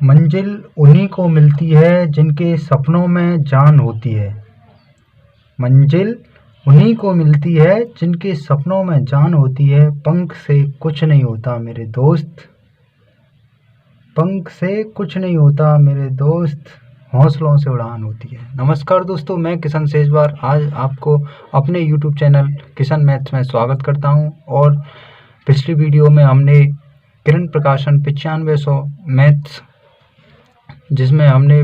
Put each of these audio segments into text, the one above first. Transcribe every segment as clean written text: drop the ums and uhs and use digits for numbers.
मंजिल उन्हीं को मिलती है जिनके सपनों में जान होती है। मंजिल उन्हीं को मिलती है जिनके सपनों में जान होती है। पंख से कुछ नहीं होता मेरे दोस्त, पंख से कुछ नहीं होता मेरे दोस्त, हौसलों से उड़ान होती है। नमस्कार दोस्तों, मैं किशन सेजवार आज आपको अपने YouTube चैनल किशन मैथ्स में स्वागत करता हूं। और पिछली वीडियो में हमने किरण प्रकाशन 9500 मैथ्स, जिसमें हमने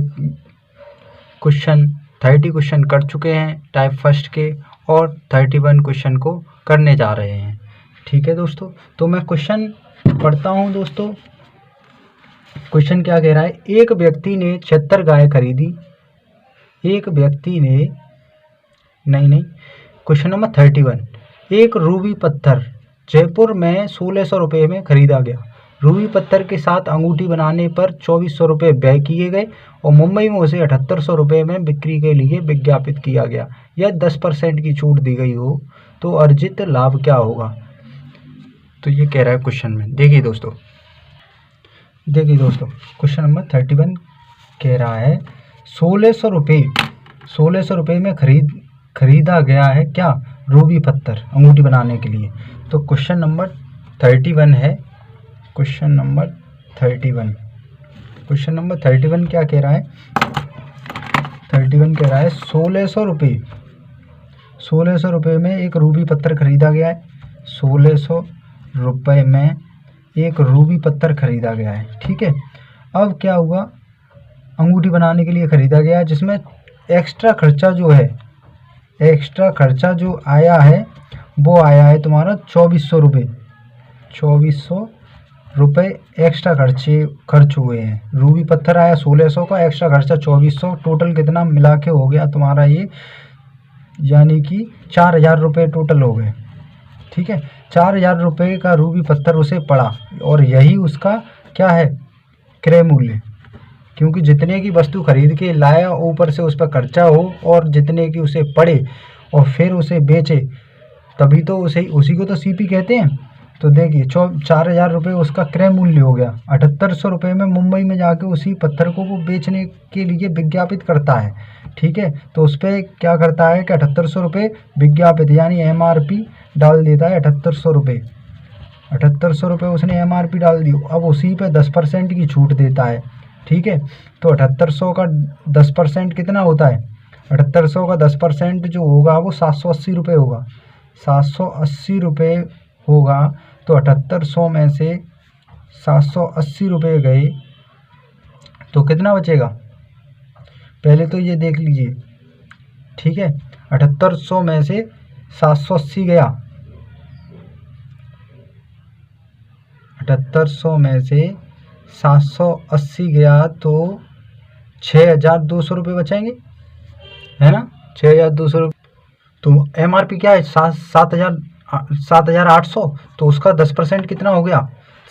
क्वेश्चन 30 क्वेश्चन कर चुके हैं टाइप फर्स्ट के, और 31 क्वेश्चन को करने जा रहे हैं। ठीक है दोस्तों, तो मैं क्वेश्चन पढ़ता हूं दोस्तों। क्वेश्चन क्या कह रहा है? एक व्यक्ति ने 76 गाय खरीदी। एक व्यक्ति ने नहीं, क्वेश्चन नंबर 31। एक रूबी पत्थर जयपुर में 1600 रुपये में खरीदा गया। रूबी पत्थर के साथ अंगूठी बनाने पर 2400 रुपये व्यय किए गए और मुंबई में उसे 7800 रुपये में बिक्री के लिए विज्ञापित किया गया। यह 10% की छूट दी गई हो तो अर्जित लाभ क्या होगा? तो ये कह रहा है क्वेश्चन में। देखिए दोस्तों क्वेश्चन नंबर 31 कह रहा है 1600 रुपये में खरीदा गया है क्या? रूबी पत्थर अंगूठी बनाने के लिए। तो क्वेश्चन नंबर 31 है। क्वेश्चन नंबर 31 क्या कह रहा है? 31 कह रहा है 1600 रुपये में एक रूबी पत्थर खरीदा गया है। 1600 रुपये में एक रूबी पत्थर खरीदा गया है। ठीक है, अब क्या हुआ? अंगूठी बनाने के लिए खरीदा गया है, जिसमें एक्स्ट्रा खर्चा जो आया है वो आया है तुम्हारा 2400 रुपये। 2400 रुपये एक्स्ट्रा खर्च हुए हैं। रूबी पत्थर आया 1600 का, एक्स्ट्रा खर्चा 2400, टोटल कितना मिला के हो गया तुम्हारा ये, यानी कि 4000 रुपये टोटल हो गए। ठीक है, 4000 रुपये का रूबी पत्थर उसे पड़ा और यही उसका क्या है? क्रय मूल्य। क्योंकि जितने की वस्तु खरीद के लाया ऊपर से उस पर खर्चा हो और जितने की उसे पड़े और फिर उसे बेचे, तभी तो उसी को तो सीपी कहते हैं। तो देखिए 4000 रुपये उसका क्रय मूल्य हो गया। 7800 रुपये में मुंबई में जाके उसी पत्थर को वो बेचने के लिए विज्ञापित करता है। ठीक है, तो उस पर क्या करता है कि 7800 रुपये विज्ञापित यानी MRP डाल देता है। 7800 रुपये उसने MRP डाल दी। अब उसी पे 10% की छूट देता है। ठीक है, तो 7800 का 10% कितना होता है? 7800 का 10% जो होगा वो 780 रुपये होगा। 780 रुपये होगा। तो 7800 में से 780 रुपये गए तो कितना बचेगा? पहले तो ये देख लीजिए। ठीक है, 7800 में से 780 गया। 7800 में से 780 गया तो 6200 रुपये बचेंगे, है ना? 6200 रुपये। तो MRP क्या है? 7800। तो उसका 10% कितना हो गया?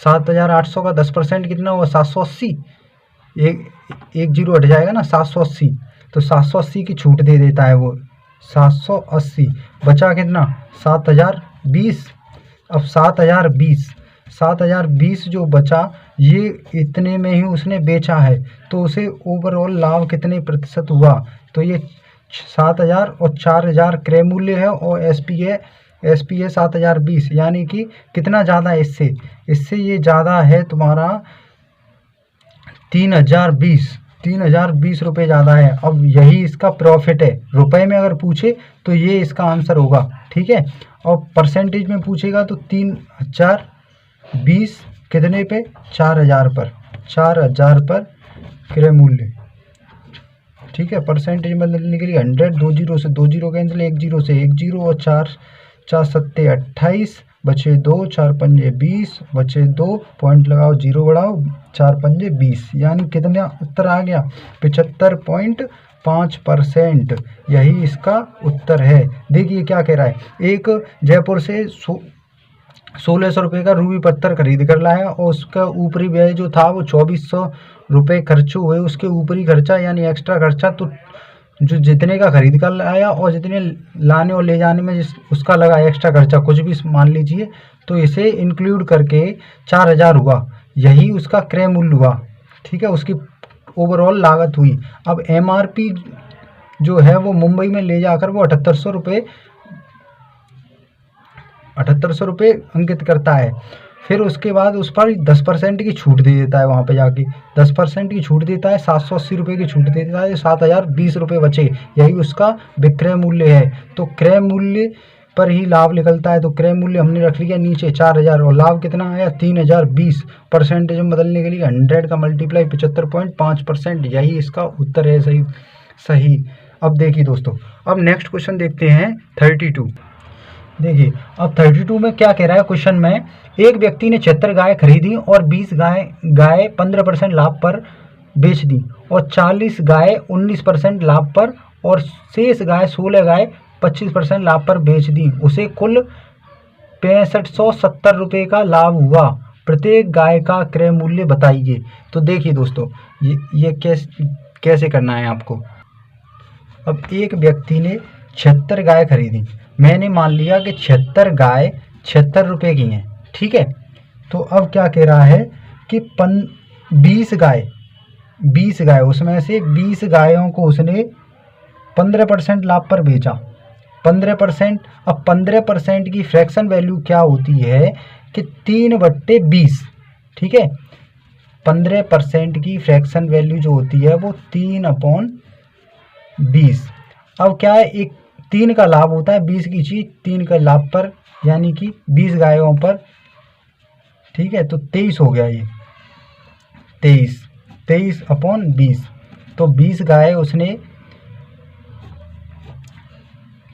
7800 का 10% कितना हुआ? 780। एक जीरो हट जाएगा ना, 780। तो 780 की छूट दे देता है वो। 780 बचा कितना? 7020। अब 7020 जो बचा, ये इतने में ही उसने बेचा है, तो उसे ओवरऑल लाभ कितने प्रतिशत हुआ? तो ये 7000 और 4000 क्रय मूल्य है और SP है 7020, यानी कि कितना ज़्यादा है इससे ये ज़्यादा है तुम्हारा 3020 रुपये ज़्यादा है। अब यही इसका प्रॉफिट है। रुपए में अगर पूछे तो ये इसका आंसर होगा। ठीक है, और परसेंटेज में पूछेगा तो 3020 कितने पे? 4000 पर क्रय मूल्य। ठीक है, परसेंटेज बदलने के लिए 100, 2 जीरो से 2 जीरो कैंसिल, 1 जीरो से 1 जीरो और 4 सत्ते 28, बचे 2, 4 पंजे 20, बचे 2, पॉइंट लगाओ, जीरो बढ़ाओ, 4 पंजे 20, यानी कितना उत्तर आ गया? 75.5%। यही इसका उत्तर है। देखिए क्या कह रहा है? एक जयपुर से 1600 रुपये का रूबी पत्थर खरीद कर लाया और उसका ऊपरी व्यय जो था वो 2400 रुपये खर्च हुए। उसके ऊपरी खर्चा यानी एक्स्ट्रा खर्चा तो जो जितने का खरीद कर लाया और जितने लाने और ले जाने में उसका लगा एक्स्ट्रा खर्चा कुछ भी मान लीजिए, तो इसे इंक्लूड करके 4000 हुआ। यही उसका क्रय मूल्य हुआ। ठीक है, उसकी ओवरऑल लागत हुई। अब MRP जो है वो मुंबई में ले जाकर वो 7800 रुपये अंकित करता है। फिर उसके बाद उस पर 10% की छूट दे देता है, वहाँ पे जाके 10% की छूट देता है, 780 रुपये की छूट दे देता है, 7020 रुपये बचे, यही उसका विक्रय मूल्य है। तो क्रय मूल्य पर ही लाभ निकलता है। तो क्रय मूल्य हमने रख लिया नीचे 4000 और लाभ कितना आया 3020। परसेंटेज में बदलने के लिए 100 का मल्टीप्लाई 75.5%, यही इसका उत्तर है सही। अब देखिए दोस्तों, अब नेक्स्ट क्वेश्चन देखते हैं 32। देखिए अब 32 में क्या कह रहा है क्वेश्चन में, एक व्यक्ति ने 76 गाय खरीदी और 20 गाय 15% लाभ पर बेच दी और 40 गाय 19% लाभ पर और शेष गाय 16 गाय 25% लाभ पर बेच दी। उसे कुल 6570 रुपये का लाभ हुआ। प्रत्येक गाय का क्रय मूल्य बताइए। तो देखिए दोस्तों, ये कैसे करना है आपको। अब एक व्यक्ति ने 76 गाय खरीदी, मैंने मान लिया कि 76 गाय 76 रुपये की हैं, ठीक है। तो अब क्या कह रहा है कि 20 गाय उसमें से 20 गायों को उसने 15% लाभ पर बेचा। 15%, अब 15% की फ्रैक्शन वैल्यू क्या होती है कि 3/20, ठीक है। 15% की फ्रैक्शन वैल्यू जो होती है वो 3/20। अब क्या है, एक 3 का लाभ होता है, 20 की चीज 3 का लाभ पर, यानी कि 20 गायों पर, ठीक है। तो 23 हो गया, ये 23/20। तो 20 गाय उसने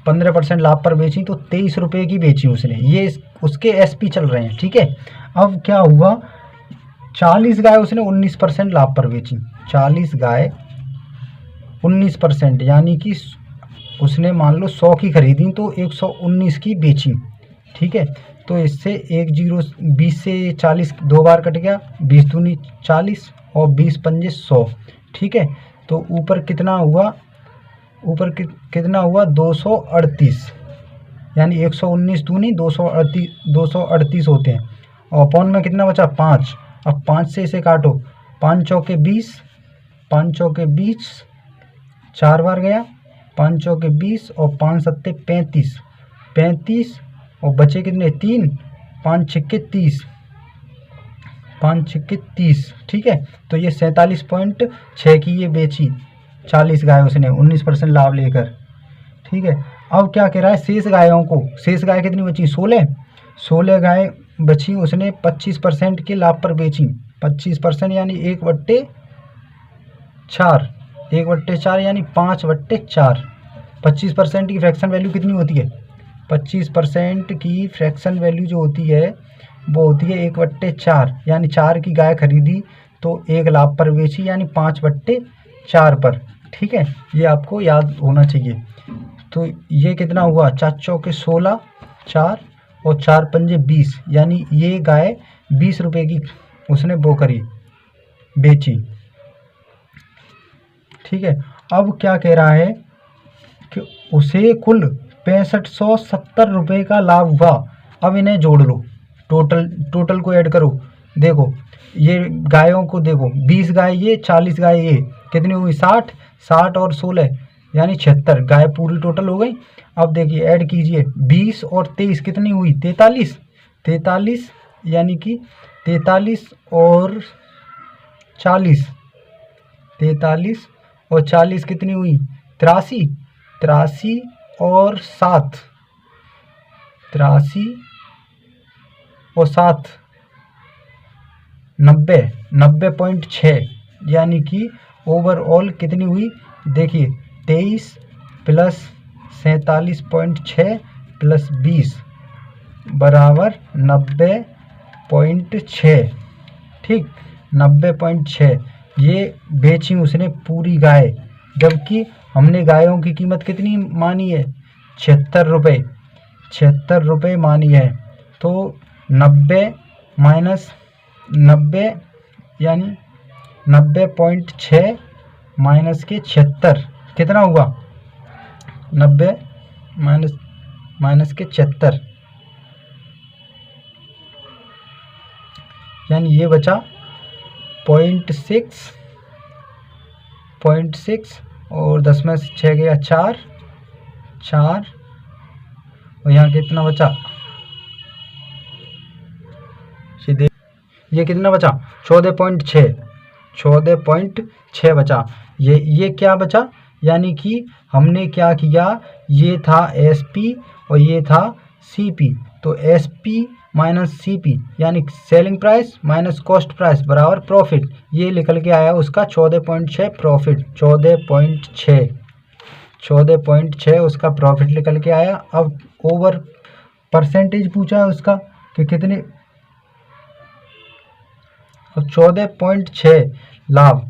15% लाभ पर बेची, तो 23 रुपये की बेची उसने, ये उसके SP चल रहे हैं, ठीक है। अब क्या हुआ, 40 गाय उसने 19% लाभ पर बेची। 40 गाय 19%, यानी कि उसने मान लो 100 की खरीदी तो 119 की बेची, ठीक है। तो इससे 20 से 40 दो बार कट गया, 20 दूनी 40 और 20 पंजे 100, ठीक है। तो ऊपर कितना हुआ, कितना हुआ 238, यानी 119 दूनी 238 होते हैं। और अपॉन में कितना बचा 5। अब 5 से इसे काटो, 5 चौके 20, 5 चौके 20 4 बार गया, 5 चौके 20 और 5 सत्ते 35 और बचे कितने 3, 5 छक्के 30, ठीक है। तो ये 47.6 की ये बेची 40 गाय उसने 19% लाभ लेकर, ठीक है। अब क्या कह रहा है, शेष गाय कितनी बची 16 गाय बची, उसने 25% के लाभ पर बेची। 25% यानी 1/4 यानी 5/4। 25% की फ्रैक्शन वैल्यू कितनी होती है, 25% की फ्रैक्शन वैल्यू जो होती है वो होती है 1/4, यानी 4 की गाय खरीदी तो 1 लाभ पर बेची, यानी 5/4 पर, ठीक है। ये आपको याद होना चाहिए। तो ये कितना हुआ, 4 चौके 16, 4 और 4 पंजे 20, यानी ये गाय 20 रुपये की उसने वो करी, बेची, ठीक है। अब क्या कह रहा है कि उसे कुल 6570 रुपये का लाभ हुआ। अब इन्हें जोड़ लो, टोटल को ऐड करो। देखो ये गायों को देखो, 20 गाय ये, 40 गाय ये, कितनी हुई 60 और 16 यानी 76 गाय पूरी टोटल हो गई। अब देखिए ऐड कीजिए, 20 और 23 कितनी हुई 43, यानी कि 43 और 40, 43 और 40 कितनी हुई 83 और 7, 90.6, यानी कि ओवरऑल कितनी हुई, देखिए 23 प्लस 47.6 प्लस 20 बराबर 90.6, ठीक 90.6। ये बेची उसने पूरी गाय, जबकि हमने गायों की कीमत कितनी मानी है 76 रुपये मानी है। तो 90 माइनस 90 यानी 90.6 माइनस के 76 कितना हुआ, 90 माइनस के 76, यानी ये बचा 0.6 और 10 में से 6 गया 4 और यहाँ कितना बचा, सीधे ये कितना बचा 14.6 बचा। ये क्या बचा, यानी कि हमने क्या किया, ये था SP और ये था CP, तो SP माइनस CP यानी selling price minus cost price बराबर प्रॉफिट, ये निकल के आया उसका 14.6 प्रॉफिट। 14.6 उसका प्रॉफिट निकल के आया। अब ओवर परसेंटेज पूछा है उसका कि कितने, अब 14.6 लाभ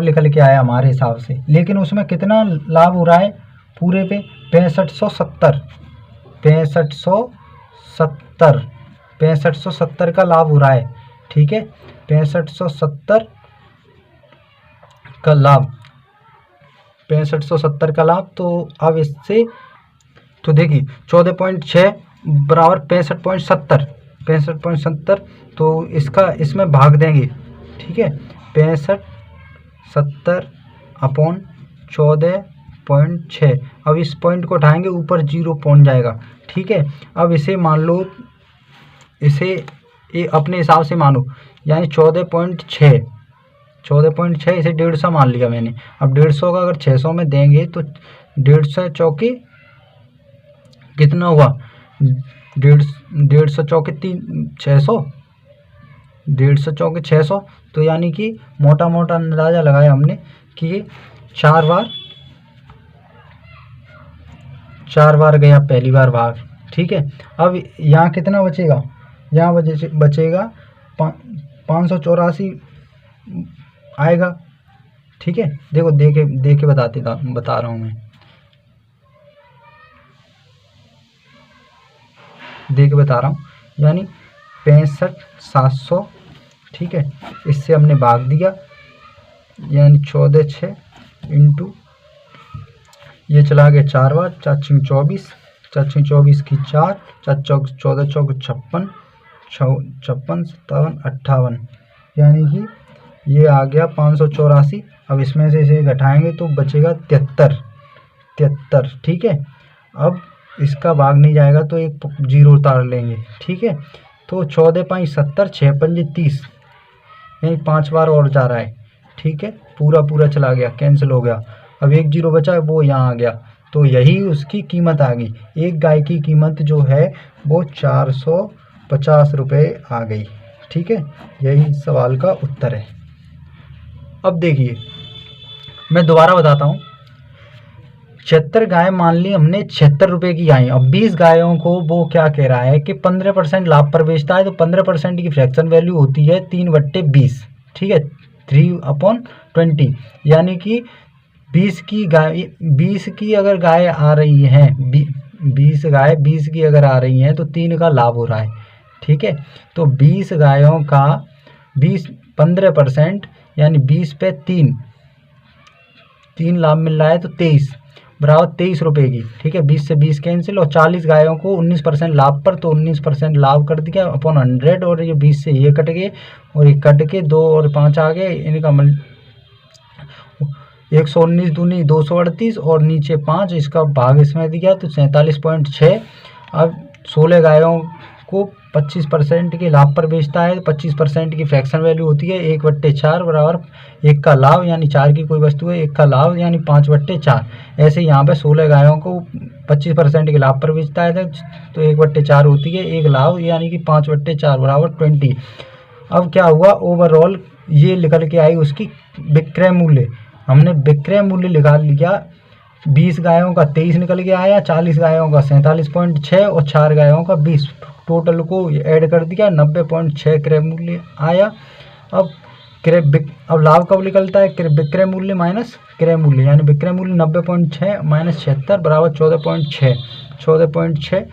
निकल के आया हमारे हिसाब से, लेकिन उसमें कितना लाभ हो रहा है पूरे पे 6570 का लाभ हो रहा है। ठीक है, 6570 का लाभ। तो अब इससे तो देखिए 14.6 बराबर 65.70, तो इसमें भाग देंगे। ठीक है, 6570 अपॉन 14.6। अब इस पॉइंट को उठाएंगे, ऊपर 0 पहुंच जाएगा। ठीक है, अब इसे मान लो, इसे अपने हिसाब से मानो, यानी 14.6 इसे 150 मान लिया मैंने। अब 150 का अगर 600 में देंगे तो 150 चौके कितना हुआ, 150 चौके 600, 150 चौके 600, तो यानी कि मोटा अंदाजा लगाया हमने कि 4 बार गया पहली बार भाग। ठीक है, अब यहाँ कितना बचेगा, यहाँ बचेगा 584 आएगा। ठीक है, देखो दे के बता रहा हूँ मैं, दे के बता रहा हूँ, यानी 65,700। ठीक है, इससे हमने भाग दिया, यानी 14/6 इंटू ये चला गया 4 बार, 4 6 24, 4 6 24 की 4, 4 चौक 14 चौक 56, 56 57 58, यानी कि ये आ गया 584। अब इसमें से इसे घटाएंगे तो बचेगा 73। ठीक है, अब इसका भाग नहीं जाएगा तो एक 0 उतार लेंगे। ठीक है, तो 14.70 6 पंजे 30, यही 5 बार और जा रहा है। ठीक है, पूरा चला गया, कैंसिल हो गया। अब एक 0 बचा है, वो यहाँ आ गया, तो यही उसकी कीमत आ गई। एक गाय की कीमत जो है वो 450 रुपये आ गई। ठीक है, यही सवाल का उत्तर है। अब देखिए मैं दोबारा बताता हूँ, 76 गाय मान ली हमने 76 रुपये की आई। अब 20 गायों को वो क्या कह रहा है कि 15% लाभ पर बेचता है, तो 15% की फ्रैक्शन वैल्यू होती है 3/20। ठीक है, 3/20, यानी कि 20 की अगर गाय आ रही हैं, 20 की अगर आ रही हैं तो 3 का लाभ हो रहा है। ठीक है, तो 20 गायों का 15% यानी 20 पे 3 लाभ मिल रहा है, तो 23 बराबर 23 रुपये की। ठीक है, 20 से 20 कैंसिल, और 40 गायों को 19% लाभ पर, तो 19% लाभ कर दिया अपॉन 100, और ये 20 से ये कट गए और ये कट के 2 और 5 आ गए, इनका 119 दूनी 238 और नीचे 5, इसका भाग इसमें दिया तो 47.6। अब 16 गायों को 25% के लाभ पर बेचता है, 25% की फ्रैक्शन वैल्यू होती है 1/4 बराबर 1 का लाभ, यानी 4 की कोई वस्तु है 1 का लाभ, यानी 5/4। ऐसे यहाँ पे 16 गायों को 25% के लाभ पर बेचता है तो 1/4 होती है 1 लाभ, यानी कि 5/4 बराबर 20। अब क्या हुआ, ओवरऑल ये निकल के आई उसकी विक्रय मूल्य। हमने विक्रय मूल्य निकाल लिया, 20 गायों का 23 निकल के आया, 40 गायों का 47.6 और 4 गायों का 20, टोटल को ऐड कर दिया 90.6 क्रय मूल्य आया। अब लाभ कब निकलता है, विक्रय मूल्य माइनस क्रय मूल्य, यानी विक्रय मूल्य 90.6 माइनस 76 बराबर 14.6।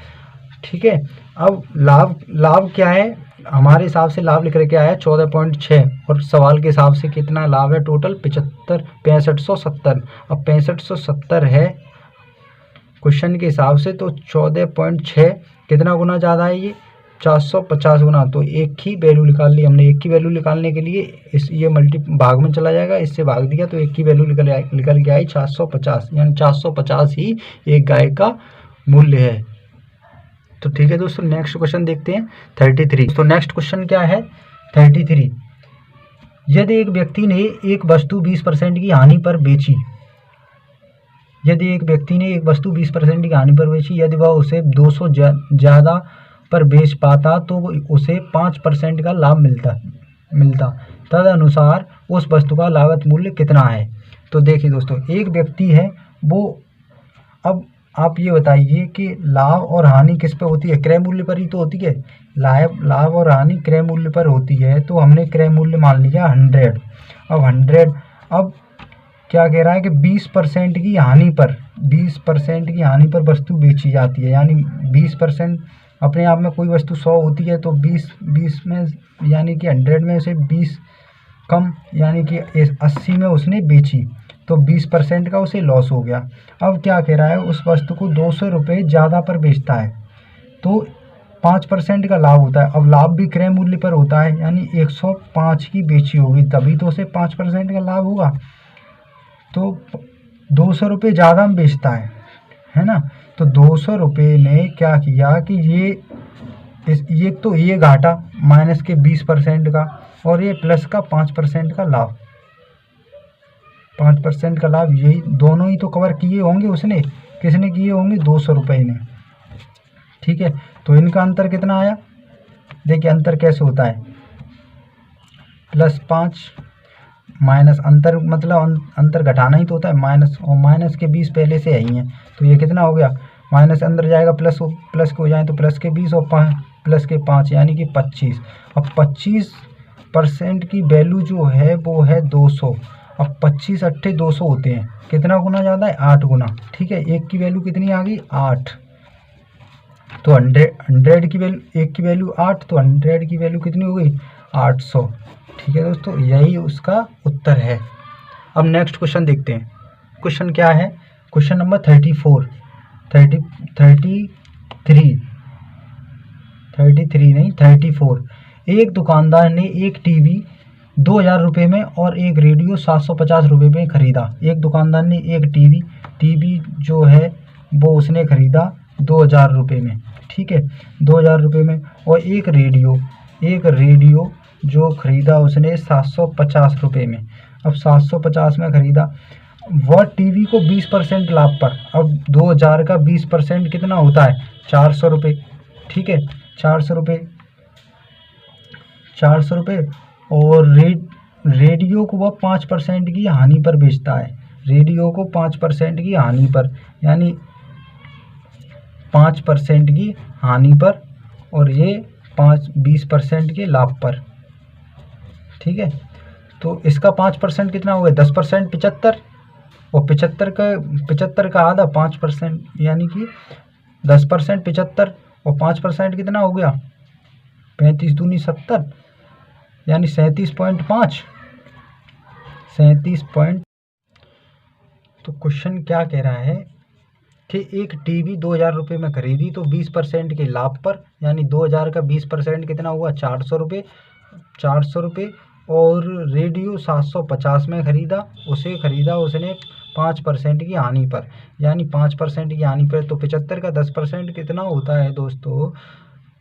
ठीक है, अब लाभ क्या है, हमारे हिसाब से लाभ लिख के आया 14.6, और सवाल के हिसाब से कितना लाभ है टोटल 6570। अब 6570 है क्वेश्चन के हिसाब से, तो 14.6 कितना गुना ज़्यादा है, ये 450 गुना, तो एक ही वैल्यू निकाल ली हमने। एक की वैल्यू निकालने के लिए ये मल्टी भाग में चला जाएगा, इससे भाग दिया तो एक की वैल्यू निकल के आई 450, यानी 450 ही एक गाय का मूल्य है। तो ठीक है दोस्तों, नेक्स्ट क्वेश्चन देखते हैं 33। तो नेक्स्ट क्वेश्चन क्या है 33। यदि एक व्यक्ति ने एक वस्तु 20% की हानि पर बेची, यदि एक व्यक्ति ने एक वस्तु 20% की हानि पर बेची, यदि वह उसे 200 ज़्यादा पर बेच पाता तो उसे 5% का लाभ मिलता। तदनुसार उस वस्तु का लागत मूल्य कितना है। तो देखिए दोस्तों, एक व्यक्ति है वो, अब आप ये बताइए कि लाभ और हानि किस पे होती है, क्रय मूल्य पर ही तो होती है। लाभ और हानि क्रय मूल्य पर होती है, तो हमने क्रय मूल्य मान लिया 100। अब 100, अब क्या कह रहा है कि 20% की हानि पर, 20% की हानि पर वस्तु बेची जाती है, यानी 20% अपने आप में कोई वस्तु 100 होती है, तो 20 में यानी कि 100 में से 20 कम, यानी कि 80 में उसने बेची, तो 20% का उसे लॉस हो गया। अब क्या कह रहा है, उस वस्तु को 200 रुपये ज़्यादा पर बेचता है, तो 5% का लाभ होता है। अब लाभ भी क्रय मूल्य पर होता है, यानी 105 की बेची होगी, तभी तो उसे 5% का लाभ होगा। तो 200 रुपये ज़्यादा में बेचता है ना। तो 200 रुपये ने क्या किया कि ये तो ये घाटा माइनस के 20% का, और ये प्लस का 5% का लाभ, 5% का लाभ, यही दोनों ही तो कवर किए होंगे उसने। किसने किए होंगे, 200 रुपये ने। ठीक है, तो इनका अंतर कितना आया, देखिए अंतर कैसे होता है, +5 माइनस अंतर, मतलब अंतर घटाना ही तो होता है, माइनस, और माइनस के 20 पहले से ही हैं, तो ये कितना हो गया, माइनस अंदर जाएगा, प्लस के हो जाए तो प्लस के 20 और प्लस के 5 यानी कि 25। अब 25% की वैल्यू जो है वो है 200। अब 25 अट्ठे 200 होते हैं, कितना गुना ज़्यादा है, 8 गुना। ठीक है, एक की वैल्यू कितनी आ गई, 8। तो 100 की वैल्यू, एक की वैल्यू 8, तो 100 की वैल्यू कितनी हो गई, 800। ठीक है दोस्तों, यही उसका उत्तर है। अब नेक्स्ट क्वेश्चन देखते हैं। क्वेश्चन क्या है, क्वेश्चन नंबर 34, 33 नहीं 34। एक दुकानदार ने एक टीवी 2000 रुपये में और एक रेडियो 750 रुपये में ख़रीदा। एक दुकानदार ने एक टीवी जो है वो उसने ख़रीदा 2000 रुपये में। ठीक है, 2000 रुपये में, और एक रेडियो जो ख़रीदा उसने 750 रुपये में। अब 750 में ख़रीदा, वह टीवी को 20% लाभ पर, अब 2000 का 20% कितना होता है, 400 रुपये। ठीक है, 400 रुपये, और रेडियो को वह 5% की हानि पर बेचता है। रेडियो को 5% की हानि पर, यानी 5% की हानि पर, और ये 20% के लाभ पर। ठीक है, तो इसका 5% कितना हो गया, 10%, 75, और 75 का आधा 5%, यानी कि 10% 75, और 5% कितना हो गया, 35 दूनी 70, यानी 37.5। तो क्वेश्चन क्या कह रहा है कि एक टीवी 2000 रुपये में खरीदी तो 20% के लाभ पर, यानी 2000 का 20% कितना हुआ, 400 रुपये, और रेडियो 750 में ख़रीदा उसने 5% की हानि पर, यानी 5% की हानि पर। तो 75 का 10% कितना होता है दोस्तों,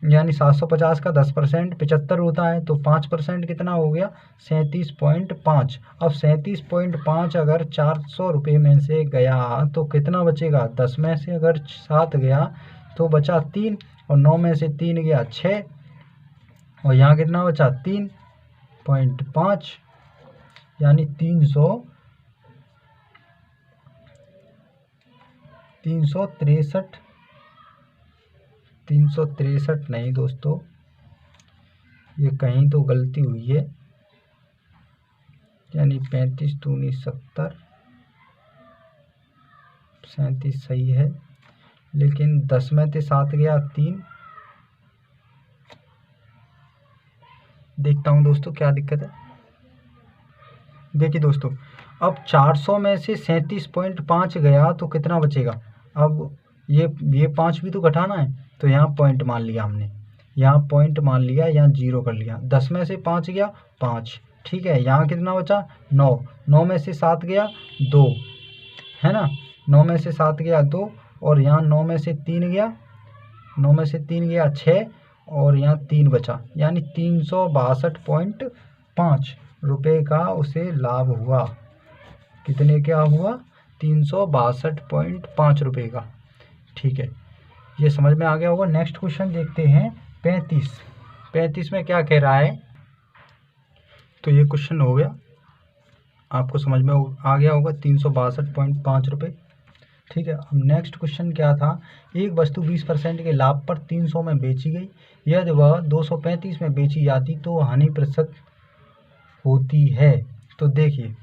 यानी 750 का 10% 75 होता है, तो 5% कितना हो गया, 37.5। अब 37.5 अगर 400 रुपये में से गया तो कितना बचेगा, 10 में से अगर 7 गया तो बचा 3, और 9 में से 3 गया 6, और यहाँ कितना बचा 3.5, यानी 363 नहीं दोस्तों, ये कहीं तो गलती हुई है, यानी 35 दूनी 70, 37 सही है, लेकिन 10 में से 7 गया 3। देखता हूँ दोस्तों क्या दिक्कत है। देखिए दोस्तों, अब 400 में से 37.5 गया तो कितना बचेगा, अब ये 5 भी तो घटाना है, तो यहाँ पॉइंट मान लिया हमने, यहाँ पॉइंट मान लिया, यहाँ 0 कर लिया, 10 में से 5 गया 5, ठीक है। यहाँ कितना बचा 9, 9 में से 7 गया 2, है ना, 9 में से 7 गया 2, और यहाँ 9 में से 3 गया, 9 में से 3 गया 6, और यहाँ 3 बचा, यानी 362.5 रुपये का उसे लाभ हुआ। कितने क्या हुआ 362.5 रुपये का, ठीक है। ये समझ में आ गया होगा। नेक्स्ट क्वेश्चन देखते हैं 35 में क्या कह रहा है। तो ये क्वेश्चन हो गया, आपको समझ में आ गया होगा 362.5 रुपये, ठीक है। अब नेक्स्ट क्वेश्चन क्या था, एक वस्तु 20% के लाभ पर 300 में बेची गई, यदि वह 235 में बेची जाती तो हानि प्रतिशत होती है। तो देखिए,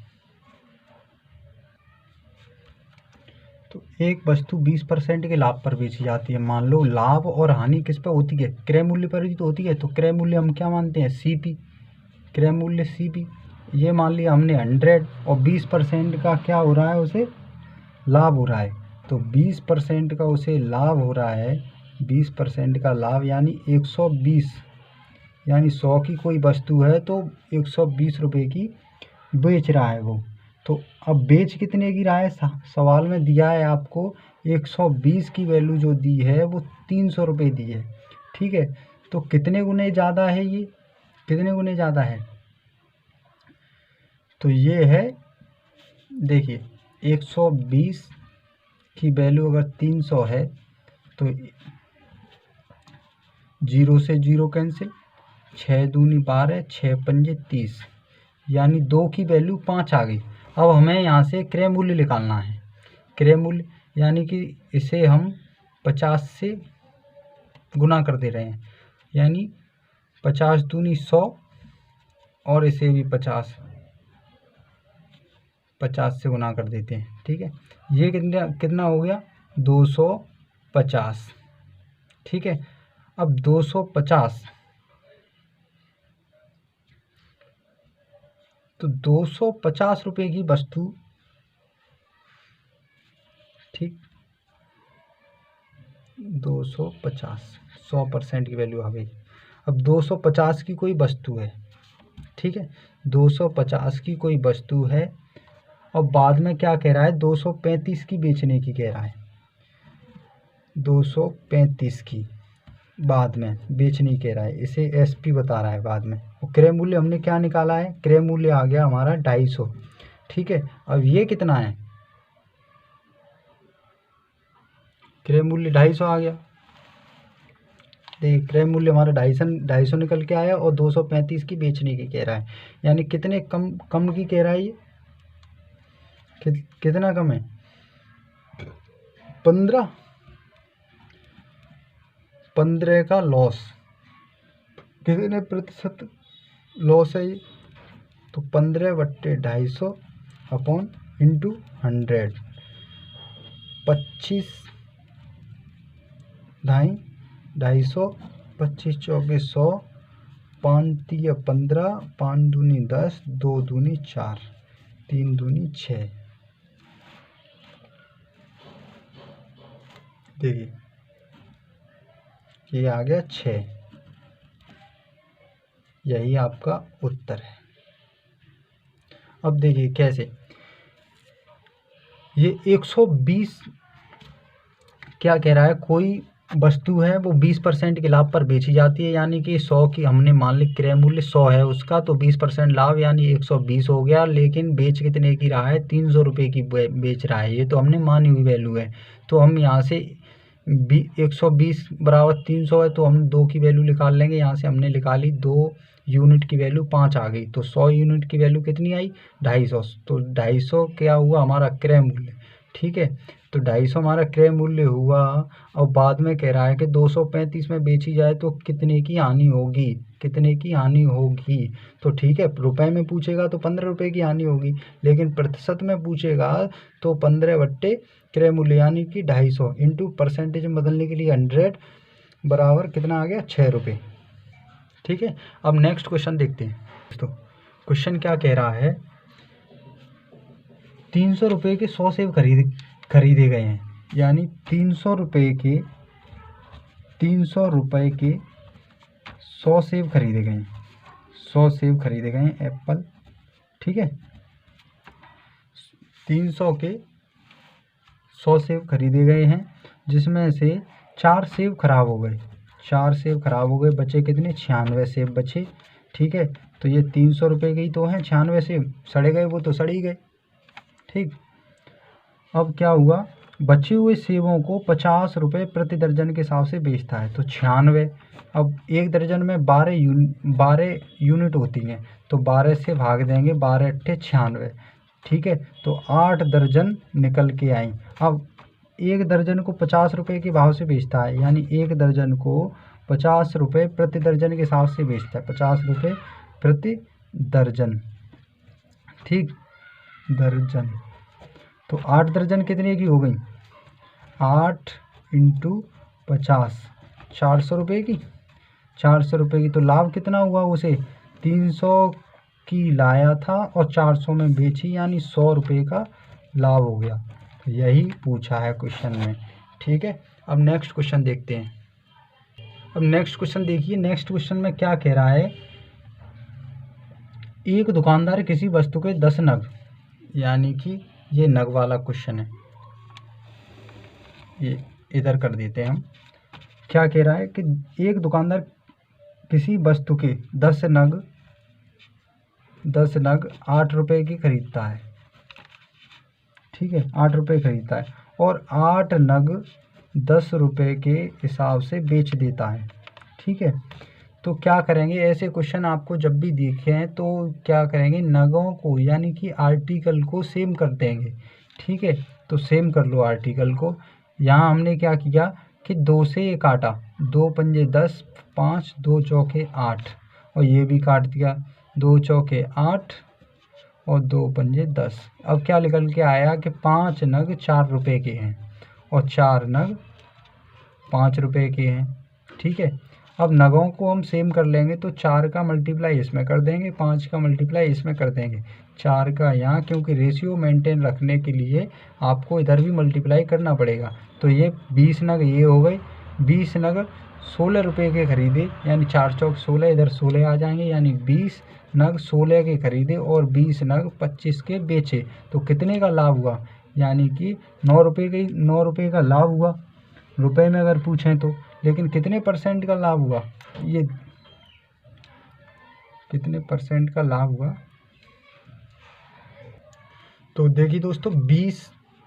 तो एक वस्तु 20% के लाभ पर बेची जाती है, मान लो लाभ और हानि किस पर होती है, क्रय मूल्य पर ही तो होती है। तो क्रय मूल्य हम क्या मानते हैं, CP, क्रय मूल्य CP। ये मान लिया हमने 100, और 20% का क्या हो रहा है, उसे लाभ हो रहा है। तो 20% का उसे लाभ हो रहा है, 20% का लाभ यानी 120, यानी 100 की कोई वस्तु है तो 120 रुपये की बेच रहा है वो। तो अब बेच कितने की रहा है, सवाल में दिया है आपको 120 की वैल्यू जो दी है वो 300 रुपये दी है, ठीक है। तो कितने गुने ज़्यादा है, ये कितने गुने ज़्यादा है, तो ये है, देखिए 120 की वैल्यू अगर 300 है तो 0 से 0 कैंसिल, 6 दूनी 12, 6 पंजे 30, यानी 2 की वैल्यू 5 आ गई। अब हमें यहाँ से क्रय मूल्य निकालना है। क्रय मूल्य यानी कि इसे हम 50 से गुना कर दे रहे हैं, यानी 50 दूनी 100, और इसे भी 50 से गुना कर देते हैं, ठीक है। ये कितना हो गया 250, ठीक है। अब 250, तो 250 रुपये की वस्तु, ठीक, 250, 100% की वैल्यू आ गई। अब 250 की कोई वस्तु है, ठीक है, 250 की कोई वस्तु है, और बाद में क्या कह रहा है 235 की बेचने की कह रहा है, 235 की बाद में बेचने की कह रहा है, इसे SP बता रहा है बाद में। और क्रय मूल्य हमने क्या निकाला है, क्रय मूल्य आ गया हमारा 250, ठीक है। अब ये कितना है, क्रय मूल्य 250 आ गया, देखिए क्रय मूल्य हमारा 250 निकल के आया, और 235 की बेचने की कह रहा है, यानी कितने कम की कह रहा है ये, कितना कम है 15 का लॉस, कितने प्रतिशत लॉस है ये, तो 15/250 अपॉन इंटू 100, 25 250, 25 चौके 100, 5 तिया 15, 5 दूनी 10, 2 दूनी 4, 3 दूनी 6, देखिए ये आ गया 6, यही आपका उत्तर है। अब देखिए कैसे, ये 120 क्या कह रहा है, कोई वस्तु है वो 20% के लाभ पर बेची जाती है, यानी कि 100 की हमने मान ली क्रय मूल्य 100 है उसका, तो 20% लाभ यानी 120 हो गया, लेकिन बेच कितने की रहा है 300 रुपये की बेच रहा है, ये तो हमने मानी हुई वैल्यू है। तो हम यहाँ से 120 बराबर 300 है, तो हम 2 की वैल्यू निकाल लेंगे, यहाँ से हमने निकाली 2 यूनिट की वैल्यू 5 आ गई, तो 100 यूनिट की वैल्यू कितनी आई 250, तो 250 क्या हुआ हमारा क्रय मूल्य, ठीक है। तो 250 हमारा क्रय मूल्य हुआ, और बाद में कह रहा है कि 235 में बेची जाए तो कितने की हानि होगी, कितने की हानि होगी, तो ठीक है रुपए में पूछेगा तो 15 रुपये की हानि होगी, लेकिन प्रतिशत में पूछेगा तो 15 बट्टे क्रय मूल्य यानी कि 250 इंटू परसेंटेज में बदलने के लिए 100 बराबर कितना आ गया 6 रुपये, ठीक है। अब नेक्स्ट क्वेश्चन देखते हैं दोस्तों। क्वेश्चन क्या कह रहा है, 300 रुपये के 100 सेब खरीदे गए हैं, यानी 300 रुपये के 100 सेब खरीदे गए, 100 सेब खरीदे गए एप्पल, ठीक है। 300 के 100 सेब खरीदे गए हैं, जिसमें से 4 सेब खराब हो गए, 4 सेब खराब हो गए, बचे कितने? 96 सेब बचे, ठीक है। तो ये 300 रुपये के ही तो हैं 96 सेब, सड़े गए वो तो सड़ ही गए, ठीक। अब क्या हुआ, बचे हुए सेबों को 50 रुपये प्रति दर्जन के हिसाब से बेचता है, तो 96। अब एक दर्जन में 12 यूनिट होती हैं, तो 12 से भाग देंगे, 12 अट्ठे 96, ठीक है। तो 8 दर्जन निकल के आई। अब एक दर्जन को 50 रुपये के भाव से बेचता है, यानी एक दर्जन को 50 रुपये प्रति दर्जन के हिसाब से बेचता है, 50 रुपये प्रति दर्जन, ठीक, दर्जन। तो 8 दर्जन कितने की हो गई? 8 इंटू 50, 400 रुपये की, 400 रुपये की। तो लाभ कितना हुआ? उसे 300 की लाया था और 400 में बेची, यानी 100 रुपये का लाभ हो गया। तो यही पूछा है क्वेश्चन में, ठीक है। अब नेक्स्ट क्वेश्चन देखते हैं। अब नेक्स्ट क्वेश्चन देखिए, नेक्स्ट क्वेश्चन में क्या कह रहा है, एक दुकानदार किसी वस्तु के 10 नग, यानी कि ये नग वाला क्वेश्चन है, ये इधर कर देते हैं हम। क्या कह रहा है कि एक दुकानदार किसी वस्तु के 10 नग 8 रुपये की खरीदता है, ठीक है, 8 रुपये खरीदता है और 8 नग 10 रुपये के हिसाब से बेच देता है, ठीक है। तो क्या करेंगे, ऐसे क्वेश्चन आपको जब भी देखें तो क्या करेंगे, नगों को यानी कि आर्टिकल को सेम कर देंगे, ठीक है। तो सेम कर लो आर्टिकल को। यहाँ हमने क्या किया कि 2 से ये काटा, 2 पंजे 10, 5 2 चौके 8, और ये भी काट दिया, 2 चौके 8 और 2 पंजे 10। अब क्या निकल के आया कि 5 नग 4 रुपये के हैं और 4 नग 5 रुपये के हैं, ठीक है। अब नगों को हम सेम कर लेंगे, तो 4 का मल्टीप्लाई इसमें कर देंगे, 5 का मल्टीप्लाई इसमें कर देंगे, 4 का यहाँ, क्योंकि रेशियो मेंटेन रखने के लिए आपको इधर भी मल्टीप्लाई करना पड़ेगा। तो ये 20 नग ये हो गए, 20 नग 16 रुपये के खरीदे, यानी 4 चौक 16, इधर 16 आ जाएंगे, यानी 20 नग 16 के खरीदे और 20 नग 25 के बेचे। तो कितने का लाभ हुआ? यानी कि 9 रुपये का लाभ हुआ, रुपए में अगर पूछें तो। लेकिन कितने परसेंट का लाभ हुआ, ये कितने परसेंट का लाभ हुआ? तो देखिए दोस्तों,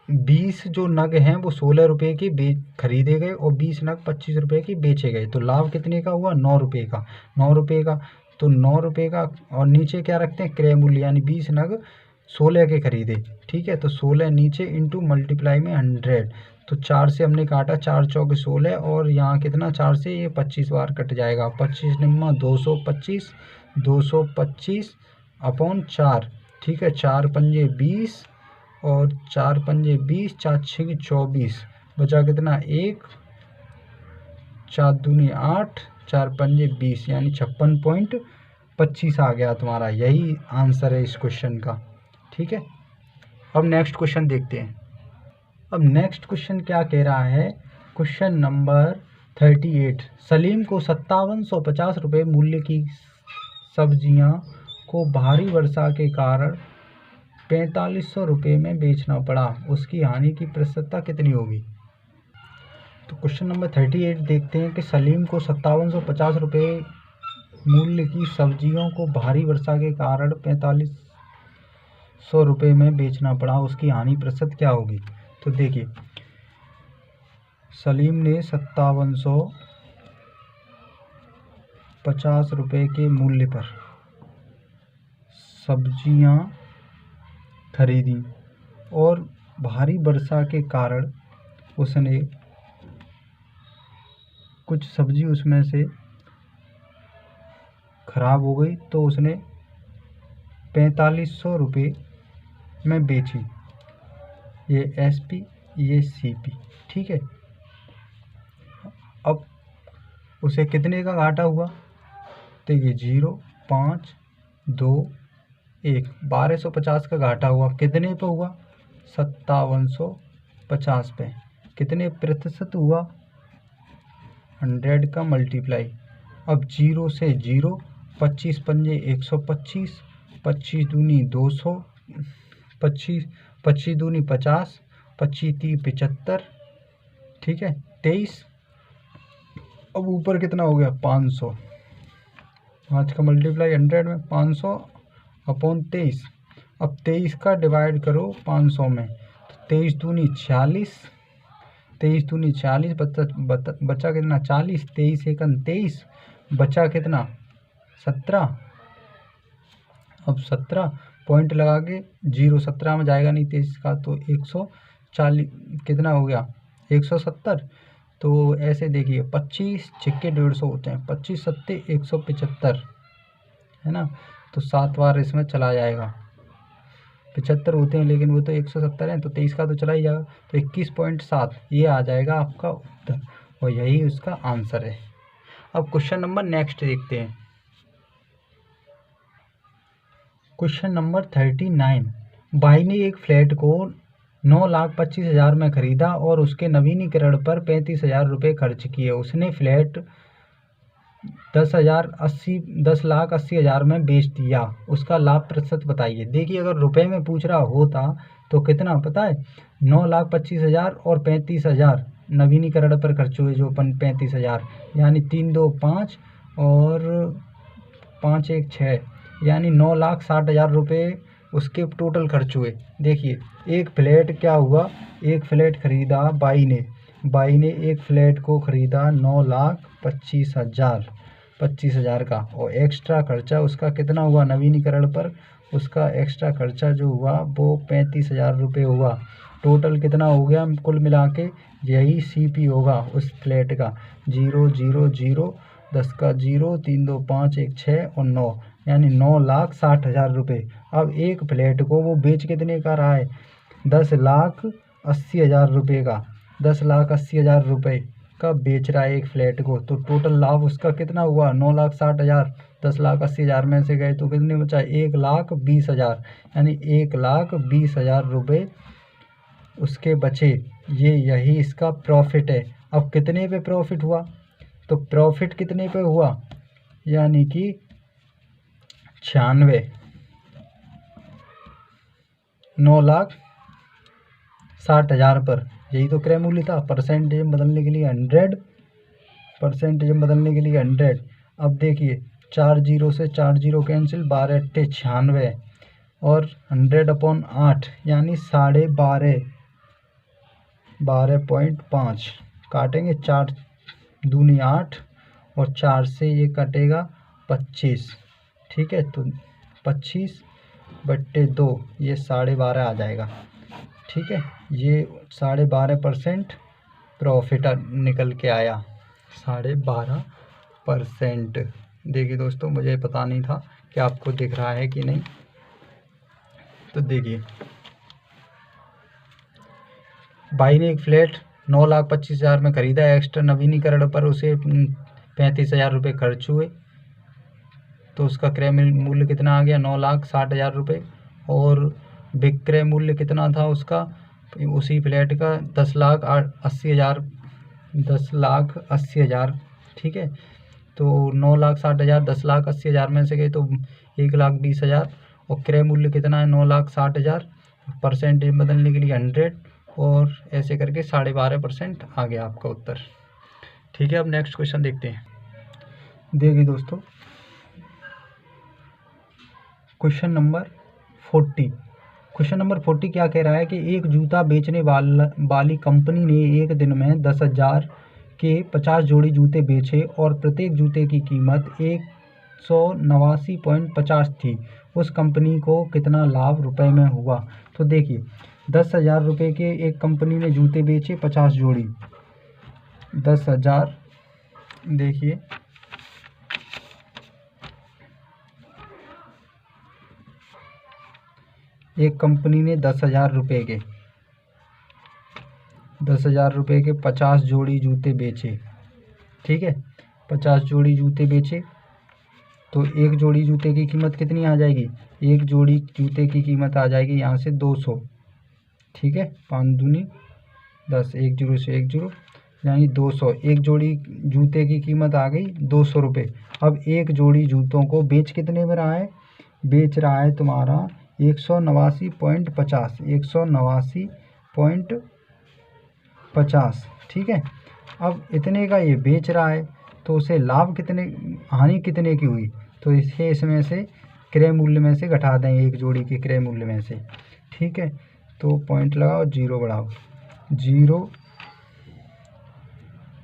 20 जो नग हैं वो 16 रुपये के खरीदे गए और 20 नग 25 रुपये के बेचे गए। तो लाभ कितने का हुआ? 9 रुपये का, 9 रुपये का। तो 9 रुपये का, और नीचे क्या रखते हैं? क्रय मूल्य, यानी 20 नग 16 के खरीदे, ठीक है। तो 16 नीचे इंटू मल्टीप्लाई में 100। तो 4 से हमने काटा, 4 चौके 16, और यहाँ कितना 4 से ये 25 बार कट जाएगा, 25 निम्मा 225, 225 अपॉन 4, ठीक है। 4 पंजे 20 और 4 पंजे 20, 4 छः 24, बचा कितना 1, 4 दूनी 8, 4 पंजे 20, यानी 56.25 आ गया तुम्हारा। यही आंसर है इस क्वेश्चन का, ठीक है। अब नेक्स्ट क्वेश्चन देखते हैं। अब नेक्स्ट क्वेश्चन क्या कह रहा है, क्वेश्चन नंबर 38, सलीम को 5750 रुपये मूल्य की सब्जियां को भारी वर्षा के कारण 4500 रुपये में बेचना पड़ा, उसकी हानि की प्रतिशतता कितनी होगी? तो क्वेश्चन नंबर 38 देखते हैं कि सलीम को 5750 रुपये मूल्य की सब्जियों को भारी वर्षा के कारण 4500 रुपये में बेचना पड़ा, उसकी हानि प्रतिशत क्या होगी? तो देखिए, सलीम ने 5750 रुपये के मूल्य पर सब्जियां खरीदी और भारी वर्षा के कारण उसने कुछ सब्जी उसमें से खराब हो गई, तो उसने 4500 रुपये में बेची। ये SP, ये CP, ठीक है। अब उसे कितने का घाटा हुआ? देखिए 0, 5, 2, 1, 1250 का घाटा हुआ। कितने पे हुआ? 5750 पे। कितने प्रतिशत हुआ? 100 का मल्टीप्लाई, अब 0 से 0, 25 पंजे 125, 25 दूनी 200, 25 25 दूनी 50, 25 तीन 75, ठीक है 23। अब ऊपर कितना हो गया 500, 5 का मल्टीप्लाई 100 में 500 अपॉन 23। अब 23 का डिवाइड करो 500 में, तो 23 दूनी 40, 23 दूनी 40, बचा कितना 40, 23 एकन 23, बचा कितना 17। अब 17 पॉइंट लगा के 0 17 में जाएगा नहीं 23 का, तो 140 कितना हो गया 170। तो ऐसे देखिए 25 छिक्के 150 होते हैं, 25 सत्ते 175 है ना, तो 7 बार इसमें चला जाएगा। 75 होते हैं लेकिन वो तो 170 है, तो 23 का तो चला ही जाएगा, तो 21.7 ये आ जाएगा आपका उत्तर, और यही उसका आंसर है। अब क्वेश्चन नंबर नेक्स्ट देखते हैं। क्वेश्चन नंबर 39, भाई ने एक फ्लैट को 9,25,000 में खरीदा और उसके नवीनीकरण पर 35,000 रुपये खर्च किए। उसने फ्लैट 10,80,000 में बेच दिया, उसका लाभ प्रतिशत बताइए। देखिए अगर रुपए में पूछ रहा होता तो कितना पता है, 9,25,000 और 35,000 नवीनीकरण पर खर्च हुए जो 35,000, यानी 3 2 5 और 5 1 6, यानी 9,60,000 रुपये उसके टोटल खर्च हुए। देखिए एक फ्लैट क्या हुआ, एक फ्लैट खरीदा बाई ने एक फ्लैट को खरीदा 9,25,000 का, और एक्स्ट्रा खर्चा उसका कितना हुआ नवीनीकरण पर, उसका एक्स्ट्रा खर्चा जो हुआ वो 35,000 रुपये हुआ। टोटल कितना हो गया कुल मिला के, यही CP होगा उस फ्लैट का, 0 0 0, 10 का 0, 3 2 5 1 6 और 9, यानी 9,60,000 रुपये। अब एक फ्लैट को वो बेच कितने का रहा है, 10,80,000 रुपये का, 10,80,000 रुपये का बेच रहा है एक फ्लैट को, तो टोटल लाभ उसका कितना हुआ 9,60,000, 10,80,000 में से गए तो कितने बचा 1,20,000, यानी 1,20,000 रुपये उसके बचे। यही इसका प्रॉफिट है। अब कितने पे प्रॉफिट हुआ, तो प्रॉफिट कितने पे हुआ, यानी कि 96, 9,60,000 पर, यही तो क्रय मूल्य था। परसेंटेज में बदलने के लिए 100, परसेंटेज में बदलने के लिए 100। अब देखिए 4 0 से 4 0 कैंसिल, 12 8 96 और 100/8 यानी 12.5 काटेंगे, 4 दूनी 8 और 4 से ये कटेगा 25, ठीक है, तो 25/2 ये 12.5 आ जाएगा, ठीक है। ये 12.5% प्रॉफिट निकल के आया, 12.5%। देखिए दोस्तों मुझे पता नहीं था कि आपको दिख रहा है कि नहीं, तो देखिए भाई ने एक फ्लैट 9,25,000 में खरीदा, एक्स्ट्रा नवीनीकरण पर उसे 35,000 रुपये खर्च हुए, तो उसका क्रय मूल्य कितना आ गया 9,60,000 रुपये, और विक्रय मूल्य कितना था उसका उसी फ्लैट का 10,80,000, ठीक है। तो 9,60,000 10,80,000 में से गए तो 1,20,000, और क्रय मूल्य कितना है 9,60,000, परसेंटेज बदलने के लिए 100, और ऐसे करके 12.5% आ गया आपका उत्तर, ठीक है। अब नेक्स्ट क्वेश्चन देखते हैं। देखिए दोस्तों क्वेश्चन नंबर 40 क्या कह रहा है कि एक जूता बेचने वाली कंपनी ने एक दिन में 10,000 के 50 जोड़ी जूते बेचे और प्रत्येक जूते की कीमत 189.50 थी। उस कंपनी को कितना लाभ रुपए में हुआ। तो देखिए 10,000 रुपये के एक कंपनी ने जूते बेचे 50 जोड़ी, 10,000, देखिए एक कंपनी ने 10,000 रुपये के 50 जोड़ी जूते बेचे, ठीक है, 50 जोड़ी जूते बेचे, तो एक जोड़ी जूते की कीमत कितनी आ जाएगी, एक जोड़ी जूते की कीमत आ जाएगी यहाँ से 200, ठीक है, 5 दूनी 10, 1 0 से 1 0, यानी 200। एक जोड़ी जूते की कीमत आ गई 200 रुपये। अब एक जोड़ी जूतों को बेच कितने में रहा है? बेच रहा है तुम्हारा 189.50, 189.50। ठीक है, अब इतने का ये बेच रहा है, तो उसे लाभ कितने, हानि कितने की हुई? तो इसे इसमें से क्रय मूल्य में से घटा देंगे, एक जोड़ी के क्रय मूल्य में से। ठीक है, तो पॉइंट लगाओ, जीरो बढ़ाओ, जीरो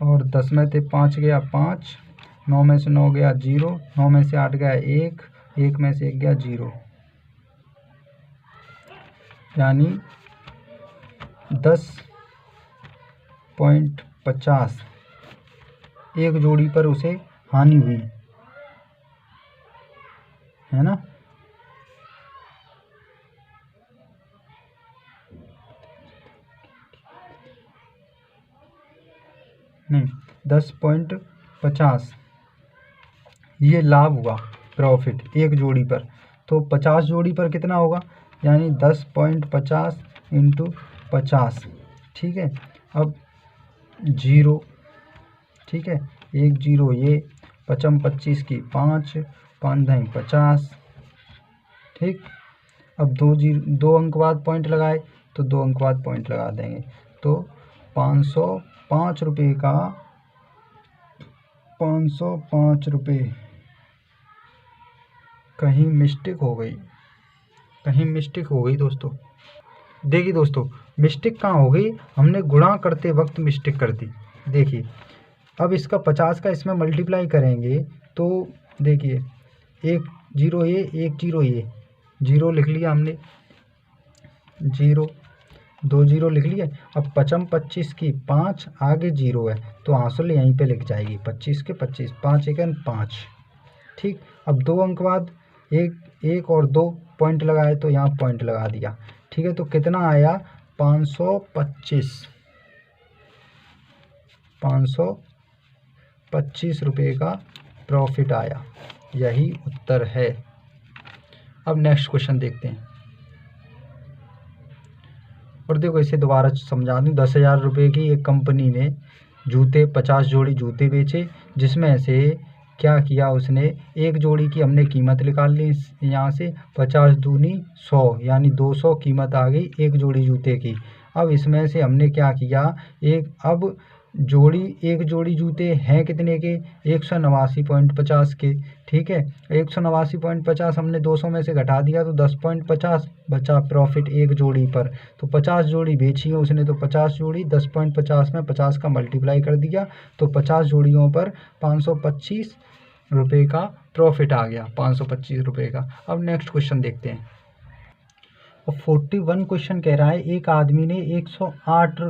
और 10 में से 5 गया 5, 9 में से 9 गया 0, 9 में से 8 गया 1, 1 में से 1 गया 0, यानी 10.50 एक जोड़ी पर उसे हानि हुई, है ना। नहीं, 10.50 ये लाभ हुआ, प्रॉफिट एक जोड़ी पर। तो 50 जोड़ी पर कितना होगा? यानी 10.50 इंटू 50। ठीक है, अब जीरो, ठीक है, 1 0 ये, 5 25 की 5, 5 ढाई 50। ठीक, अब 2 अंक बाद पॉइंट लगाए, तो 2 अंक बाद पॉइंट लगा देंगे। तो 505 रुपये का, 505 रुपये। कहीं मिस्टेक हो गई, कहीं मिस्टेक हो गई दोस्तों। देखिए दोस्तों, मिस्टेक कहाँ हो गई? हमने गुणा करते वक्त मिस्टेक कर दी। देखिए, अब इसका 50 का इसमें मल्टीप्लाई करेंगे, तो देखिए 1 0 ये, 1 0 ये, 0 लिख लिया हमने, 0 2 0 लिख लिया। अब 5 25 की 5, आगे 0 है, तो आंसर यहीं पे लिख जाएगी, 25 के 25, 5 1 5। ठीक, अब 2 अंक बाद एक और 2 पॉइंट लगाए, तो यहाँ पॉइंट लगा दिया। ठीक है, तो कितना आया? 525 रुपये का प्रॉफिट आया, यही उत्तर है। अब नेक्स्ट क्वेश्चन देखते हैं। और देखो, इसे दोबारा समझा दूँ। 10,000 रुपये की एक कंपनी ने जूते 50 जोड़ी जूते बेचे, जिसमें से क्या किया उसने, एक जोड़ी की हमने कीमत निकाल ली यहाँ से, 50 दूनी 100, यानी 200 कीमत आ गई एक जोड़ी जूते की। अब इसमें से हमने क्या किया, अब एक जोड़ी जूते हैं कितने के? 189.50 के। ठीक है, 189.50 हमने 200 में से घटा दिया, तो 10.50 बचा प्रॉफिट एक जोड़ी पर। तो 50 जोड़ी बेची है उसने, तो 50 जोड़ी 10.50 में 50 का मल्टीप्लाई कर दिया, तो 50 जोड़ियों पर 525 रुपये का प्रॉफिट आ गया, 525 रुपये का। अब नेक्स्ट क्वेश्चन देखते हैं। और 41 क्वेश्चन कह रहा है, एक आदमी ने 108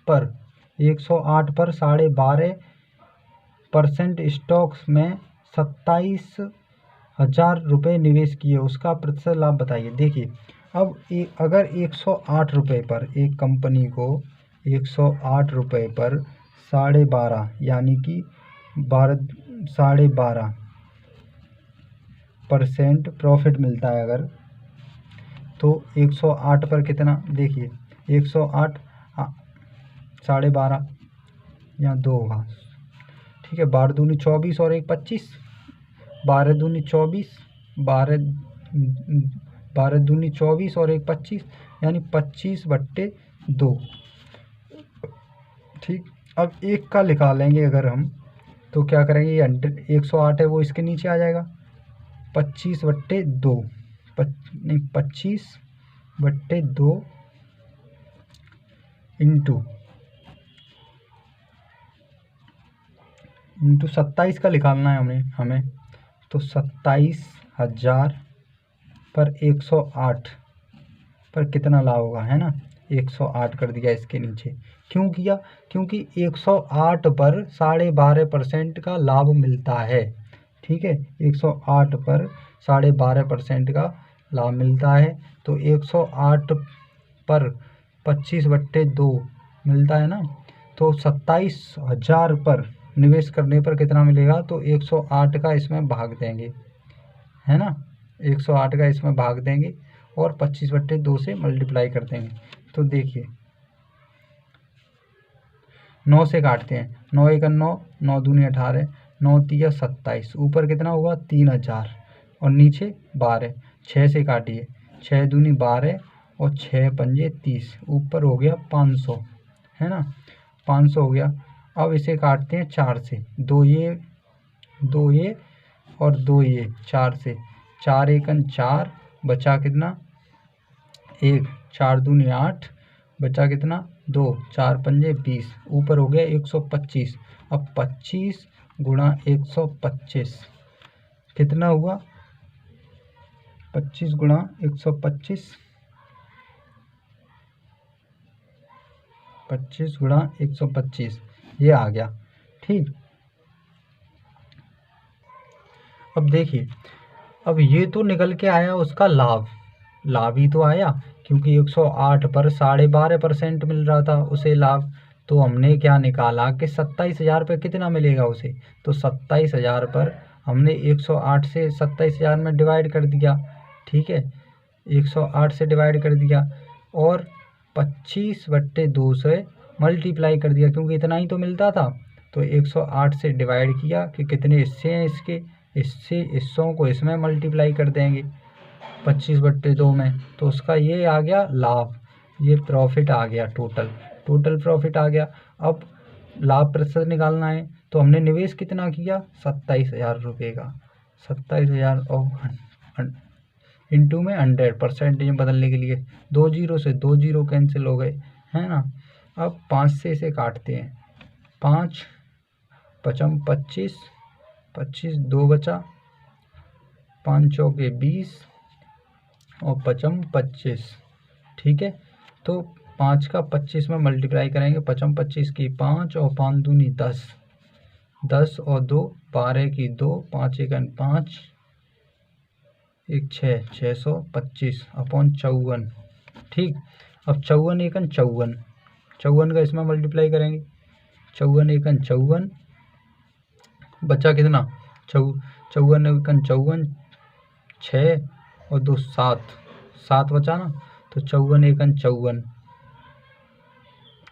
पर 12.5% स्टॉक्स में 27,000 रुपये निवेश किए, उसका प्रतिशत लाभ बताइए। देखिए, अब अगर 108 रुपये पर एक कंपनी को 108 रुपये पर 12.5 यानी कि 12.5% प्रॉफिट मिलता है अगर, तो 108 पर कितना? देखिए 108 12.5 यहाँ 2 होगा। ठीक है, 12 दूनी 24 और 1 25, 12 दूनी 24, 12 दूनी 24 और 1 25, यानी 25/2। ठीक, अब एक का निकालेंगे अगर हम, तो क्या करेंगे, ये 108 है वो इसके नीचे आ जाएगा, 25/2, 25/2 इंटू 27 का निकालना है हमें, तो 27,000 पर 108 पर कितना लाभ होगा, है ना। 108 कर दिया इसके नीचे। क्यों किया? क्योंकि 108 पर 12.5% का लाभ मिलता है। ठीक है, 108 पर 12.5% का लाभ मिलता है, तो 108 पर 25/2 मिलता है ना, तो 27,000 पर निवेश करने पर कितना मिलेगा, तो 108 का इसमें भाग देंगे, है ना, 108 का इसमें भाग देंगे और 25/2 से मल्टीप्लाई कर देंगे। तो देखिए 9 से काटते हैं, 9 एक 9, 9 दूनी 18, 9 तिया 27, ऊपर कितना हुआ 3000 और नीचे 12, 6 से काटिए, 6 दूनी 12 और 6 पंजे 30, ऊपर हो गया 500, है ना, 500 हो गया। अब इसे काटते हैं 4 से, 2 ये और 2 ये, 4 से, 4 एकन 4, बचा कितना 1, 4 दूनी 8, बचा कितना 2, 4 पंजे 20, ऊपर हो गया 125। अब 25 गुणा 125 कितना हुआ, 25 गुणा 125, 25 गुणा 125 ये आ गया। ठीक, अब देखिए, अब ये तो निकल के आया उसका लाभ ही तो आया, क्योंकि 108 पर 12.5% मिल रहा था उसे लाभ। तो हमने क्या निकाला कि 27,000 पे कितना मिलेगा उसे, तो 27,000 पर हमने 108 से 27,000 में डिवाइड कर दिया। ठीक है, 108 से डिवाइड कर दिया और 25/2 से मल्टीप्लाई कर दिया, क्योंकि इतना ही तो मिलता था। तो 108 से डिवाइड किया कि कितने हिस्से हैं इसके, इससे हिस्सों को इसमें मल्टीप्लाई कर देंगे 25/2 में, तो उसका ये आ गया लाभ, ये प्रॉफिट आ गया, टोटल प्रॉफिट आ गया। अब लाभ प्रतिशत निकालना है, तो हमने निवेश कितना किया 27,000 रुपये का, 27,000 और इंटू में 100% में बदलने के लिए 2 जीरो से 2 जीरो कैंसिल हो गए, है ना। अब 5 से इसे काटते हैं, 5 पचम 25, 25 2 बचा, 5 चौके 20 और पचम 25। ठीक है, तो 5 का 25 में मल्टीप्लाई करेंगे, पचम 25 की 5 और 5 दूनी 10, 10 और 2 12 की 2, 5 एकन 5, 1 6, 625 अपॉन 54। ठीक, अब 54 एकन 54, 54 का इसमें मल्टीप्लाई करेंगे, 54 एकन 54, बचा कितना 54 एकन 54, 6 और 2 7, 7 बचा ना, तो 54 एकन 54,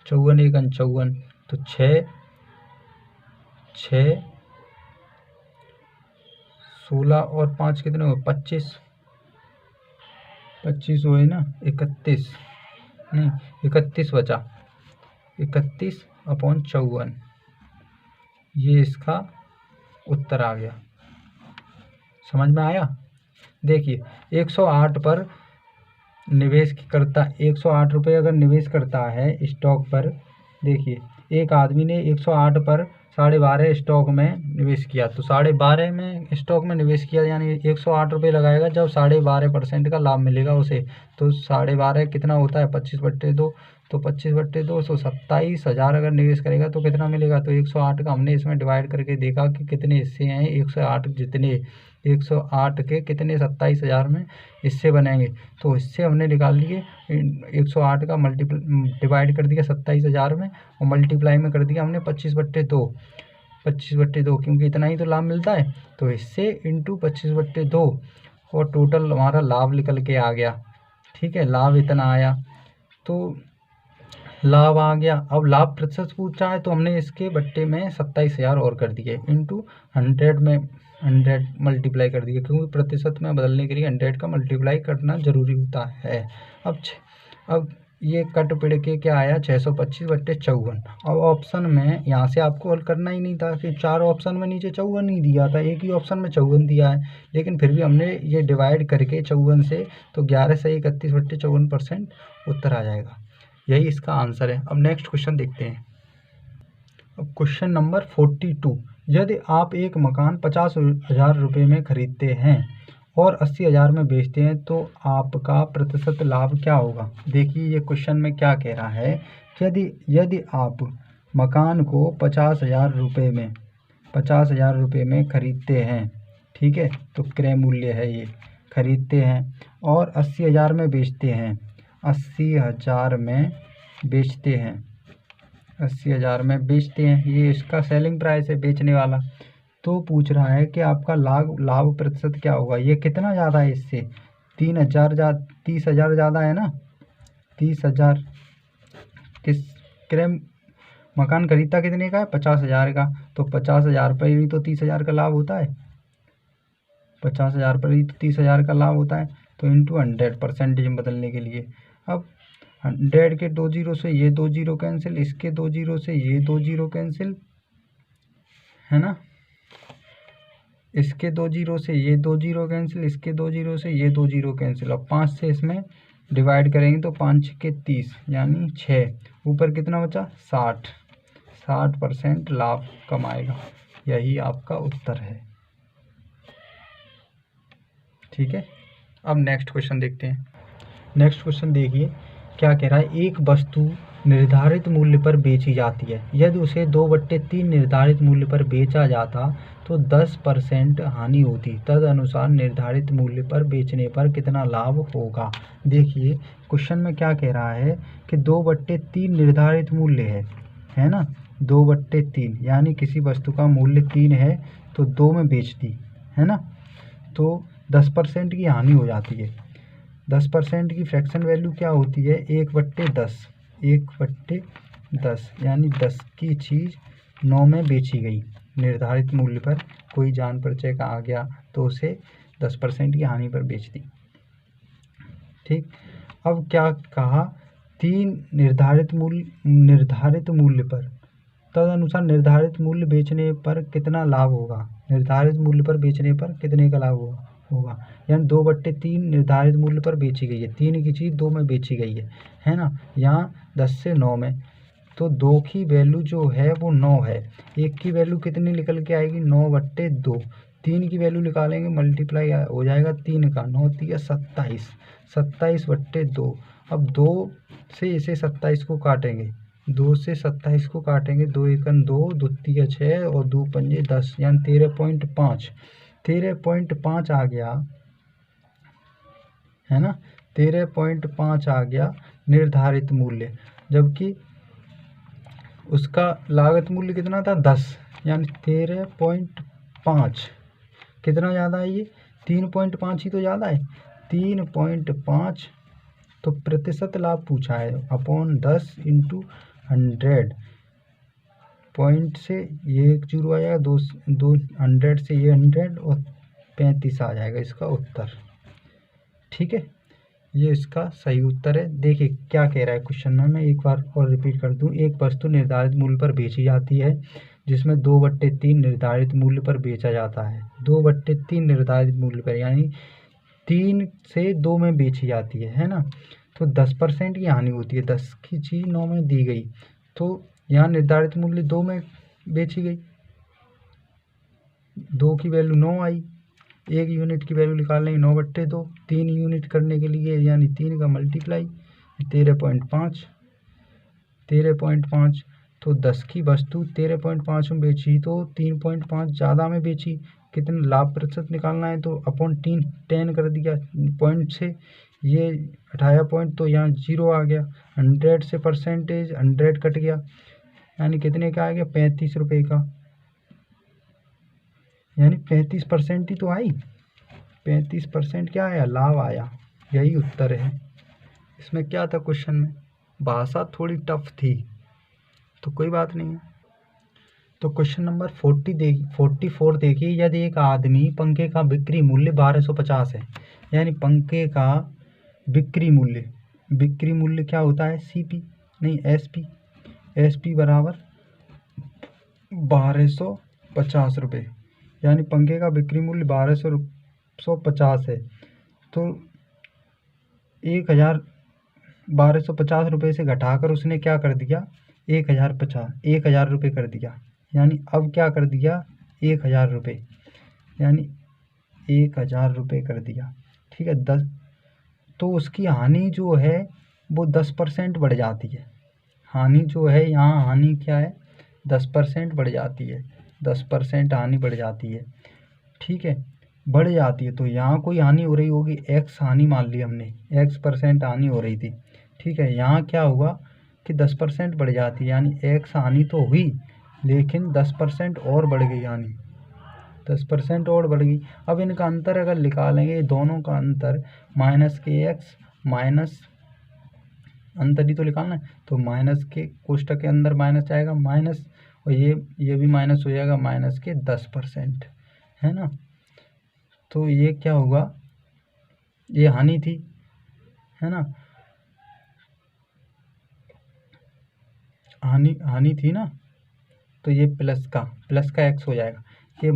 54 एकन 54, तो 6 16 और 5 कितने हुए 25, 25 हुए ना, 31 नहीं 31 बचा, 31 अपॉन 54, ये इसका उत्तर आ गया। समझ में आया। देखिए 108 पर निवेश करता, 108 रुपये अगर निवेश करता है स्टॉक पर, देखिए एक आदमी ने 108 पर 12.5 स्टॉक में निवेश किया, तो 12.5 में स्टॉक में निवेश किया, यानी 108 रुपये लगाएगा, जब 12.5% का लाभ मिलेगा उसे, तो 12.5 कितना होता है 25/2, तो 25/2 तो 27,000 अगर निवेश करेगा तो कितना मिलेगा, तो 108 का हमने इसमें डिवाइड करके देखा कि कितने हिस्से हैं, 108 जितने 108 के कितने 27,000 में हिस्से बनेंगे, तो हिस्से हमने निकाल लिए, 108 का डिवाइड कर दिया 27,000 में और मल्टीप्लाई में कर दिया हमने 25/2, 25/2, क्योंकि इतना ही तो लाभ मिलता है, तो हिस्से इंटू 25/2 और टोटल हमारा लाभ निकल के आ गया। ठीक है, लाभ इतना आया, तो लाभ आ गया। अब लाभ प्रतिशत पूछा है, तो हमने इसके बट्टे में 27,000 और कर दिए, इंटू 100 में 100 मल्टीप्लाई कर दिया, क्योंकि प्रतिशत में बदलने के लिए 100 का मल्टीप्लाई करना ज़रूरी होता है। अब ये कट पिड़ के क्या आया 625/54। अब ऑप्शन में यहाँ से आपको हल करना ही नहीं था, कि 4 ऑप्शन में नीचे 54 नहीं दिया था, एक ही ऑप्शन में 54 दिया है, लेकिन फिर भी हमने ये डिवाइड करके 54 से, तो 11 से 31/54% उत्तर आ जाएगा। यही इसका आंसर है। अब नेक्स्ट क्वेश्चन देखते हैं। अब क्वेश्चन नंबर 42, यदि आप एक मकान 50,000 रुपये में खरीदते हैं और 80,000 में बेचते हैं, तो आपका प्रतिशत लाभ क्या होगा। देखिए ये क्वेश्चन में क्या कह रहा है, यदि आप मकान को 50,000 रुपये में खरीदते हैं, ठीक है, तो क्रय मूल्य है ये, खरीदते हैं और 80,000 में बेचते हैं, 80,000 में बेचते हैं, 80,000 में बेचते हैं, ये इसका सेलिंग प्राइस है, बेचने वाला। तो पूछ रहा है कि आपका लाभ प्रतिशत क्या होगा। ये कितना ज़्यादा है इससे, 30,000 ज़्यादा है ना, 30,000 किस क्रय मकान खरीदता कितने का है? 50,000 का। तो 50,000 पर ही तो 30,000 का लाभ होता है। 50,000 पर ही तो 30,000 का लाभ होता है। तो इंटू 100 परसेंटेज में बदलने के लिए। अब 100 के 2 जीरो से ये 2 जीरो कैंसिल, इसके 2 जीरो से ये 2 जीरो कैंसिल, है ना। इसके 2 जीरो से ये 2 जीरो कैंसिल, इसके 2 जीरो से ये 2 जीरो कैंसिल। अब 5 से इसमें डिवाइड करेंगे तो 5 के 30 यानी 6। ऊपर कितना बचा? 60% लाभ कमाएगा। यही आपका उत्तर है। ठीक है, अब नेक्स्ट क्वेश्चन देखते हैं। नेक्स्ट क्वेश्चन देखिए क्या कह रहा है। एक वस्तु निर्धारित मूल्य पर बेची जाती है। यदि उसे 2/3 निर्धारित मूल्य पर बेचा जाता तो 10% हानि होती। तदनुसार निर्धारित मूल्य पर बेचने पर कितना लाभ होगा। देखिए क्वेश्चन में क्या कह रहा है कि 2/3 निर्धारित मूल्य है ना। 2/3 यानी किसी वस्तु का मूल्य 3 है तो 2 में बेच दी, है ना। तो 10% की हानि हो जाती है। 10% की फ्रैक्शन वैल्यू क्या होती है? 1/10। 1/10 यानी 10 की चीज़ 9 में बेची गई। निर्धारित मूल्य पर कोई जान परिचय का आ गया तो उसे 10% की हानि पर बेच दी। ठीक, अब क्या कहा? 3 निर्धारित मूल्य पर तदनुसार निर्धारित मूल्य बेचने पर कितना लाभ होगा। निर्धारित मूल्य पर बेचने पर कितने का लाभ होगा। यानी 2/3 निर्धारित मूल्य पर बेची गई है। 3 की चीज़ 2 में बेची गई है ना। यहाँ 10 से 9 में, तो 2 की वैल्यू जो है वो 9 है। 1 की वैल्यू कितनी निकल के आएगी? 9/2। 3 की वैल्यू निकालेंगे, मल्टीप्लाई हो जाएगा 3 का, 9 3 27, 27/2। अब 2 से इसे 27 को काटेंगे, 2 से 27 को काटेंगे, 2 एकम 2, 2 तिया 6 और 2 पंजे 10 यानी 13.5। 13.5 आ गया, है ना। 13.5 आ गया निर्धारित मूल्य, जबकि उसका लागत मूल्य कितना था? 10 यानी 13.5 कितना ज़्यादा है? ये 3.5 ही तो ज़्यादा है। 3.5 तो प्रतिशत लाभ पूछा है, अपॉन 10 इंटू 100। पॉइंट से ये 1 जीरो आ जाएगा, 2 100 से ये 100 और 35 आ जाएगा इसका उत्तर। ठीक है, ये इसका सही उत्तर है। देखिए क्या कह रहा है क्वेश्चन में, मैं एक बार और रिपीट कर दूं। एक वस्तु निर्धारित मूल्य पर बेची जाती है जिसमें 2/3 निर्धारित मूल्य पर बेचा जाता है। 2/3 निर्धारित मूल्य पर यानी 3 से 2 में बेची जाती है ना। तो 10% की हानि होती है। 10 की चीज़ 9 में दी गई, तो यहाँ निर्धारित मूल्य 2 में बेची गई, 2 की वैल्यू 9 आई। 1 यूनिट की वैल्यू निकाल लेंगे 9/2। 3 यूनिट करने के लिए यानी 3 का मल्टीप्लाई 13.5। 13.5 तो 10 की वस्तु 13.5 में बेची तो 3.5 ज़्यादा में बेची। कितने लाभ प्रतिशत निकालना है तो अपॉन 10 कर दिया। पॉइंट से ये 18 पॉइंट, तो यहाँ 0 आ गया। 100 से परसेंटेज 100 कट गया, यानी कितने का आ गया? 35 रुपये का, यानी 35% ही तो आई। 35% क्या आया? लाभ आया। यही उत्तर है। इसमें क्या था क्वेश्चन में? भाषा थोड़ी टफ थी तो कोई बात नहीं है। तो क्वेश्चन नंबर 44 देखिए। यदि एक आदमी पंखे का बिक्री मूल्य 1250 है, यानी पंखे का बिक्री मूल्य क्या होता है? सीपी नहीं एसपी बराबर 1250 रुपये, यानी पंखे का बिक्री मूल्य 1250 है। तो 1250 रुपये से घटाकर उसने क्या कर दिया? 1000 रुपये कर दिया। यानी अब क्या कर दिया? 1000 रुपये, यानी 1000 रुपये कर दिया। ठीक है, 10, तो उसकी हानि जो है वो 10% बढ़ जाती है। हानि जो है यहाँ, हानि क्या है? 10% बढ़ जाती है। 10% हानि बढ़ जाती है। ठीक है, बढ़ जाती है। तो यहाँ कोई हानि हो रही होगी, एक्स हानि मान ली हमने, x% हानि हो रही थी। ठीक है, यहाँ क्या हुआ कि 10% बढ़ जाती है, यानी एक्स हानि तो हुई लेकिन 10% और बढ़ गई हानि, 10% और बढ़ गई। अब इनका अंतर अगर निकालेंगे, दोनों का अंतर -KX अंतर ही तो निकालना है। तो माइनस के कोष्टक के अंदर माइनस जाएगा, माइनस, और ये भी माइनस हो जाएगा, माइनस के 10%, है ना। तो ये क्या होगा, ये हानि थी, है ना, हानि थी ना। तो ये प्लस का x हो जाएगा, ये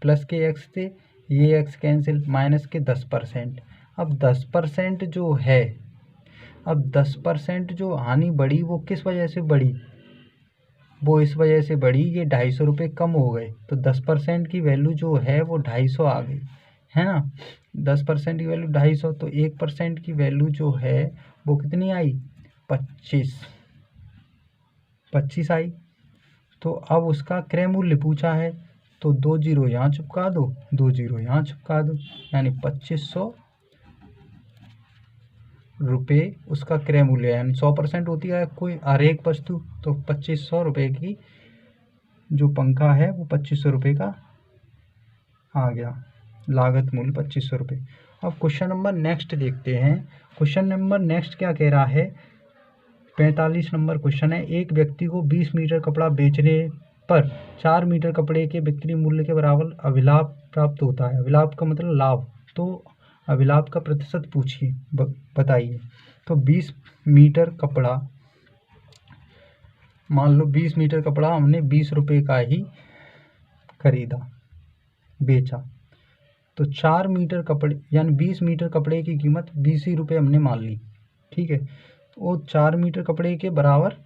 प्लस के x थे, ये x कैंसिल, माइनस के 10%। अब 10% जो है, अब 10% जो हानि बढ़ी वो किस वजह से बढ़ी, वो इस वजह से बढ़ी, ये 250 रुपये कम हो गए। तो 10% की वैल्यू जो है वो 250 आ गई, है ना। 10% की वैल्यू 250, तो 1% की वैल्यू जो है वो कितनी आई, 25 आई। तो अब उसका क्रय मूल्य पूछा है, तो 2 जीरो यहाँ चिपका दो, 2 जीरो यहाँ चिपका दो, यानी 2500 रुपये उसका क्रय मूल्य, यानी 100% होती है कोई हर एक वस्तु, तो 2500 रुपये की जो पंखा है वो 2500 रुपये का आ गया, लागत मूल्य 2500 रुपये। अब क्वेश्चन नंबर नेक्स्ट देखते हैं। क्वेश्चन नंबर नेक्स्ट क्या कह रहा है, 45 नंबर क्वेश्चन है। एक व्यक्ति को 20 मीटर कपड़ा बेचने पर 4 मीटर कपड़े के बिक्री मूल्य के बराबर अभिलाभ प्राप्त होता है। अभिलाभ का मतलब लाभ, तो अभिलाभ का प्रतिशत पूछिए, बताइए। तो 20 मीटर कपड़ा, मान लो 20 मीटर कपड़ा हमने 20 रुपये का ही खरीदा, बेचा, तो 4 मीटर कपड़े, यानी 20 मीटर कपड़े की कीमत 20 ही रुपये हमने मान ली, ठीक है। वो 4 मीटर कपड़े के बराबर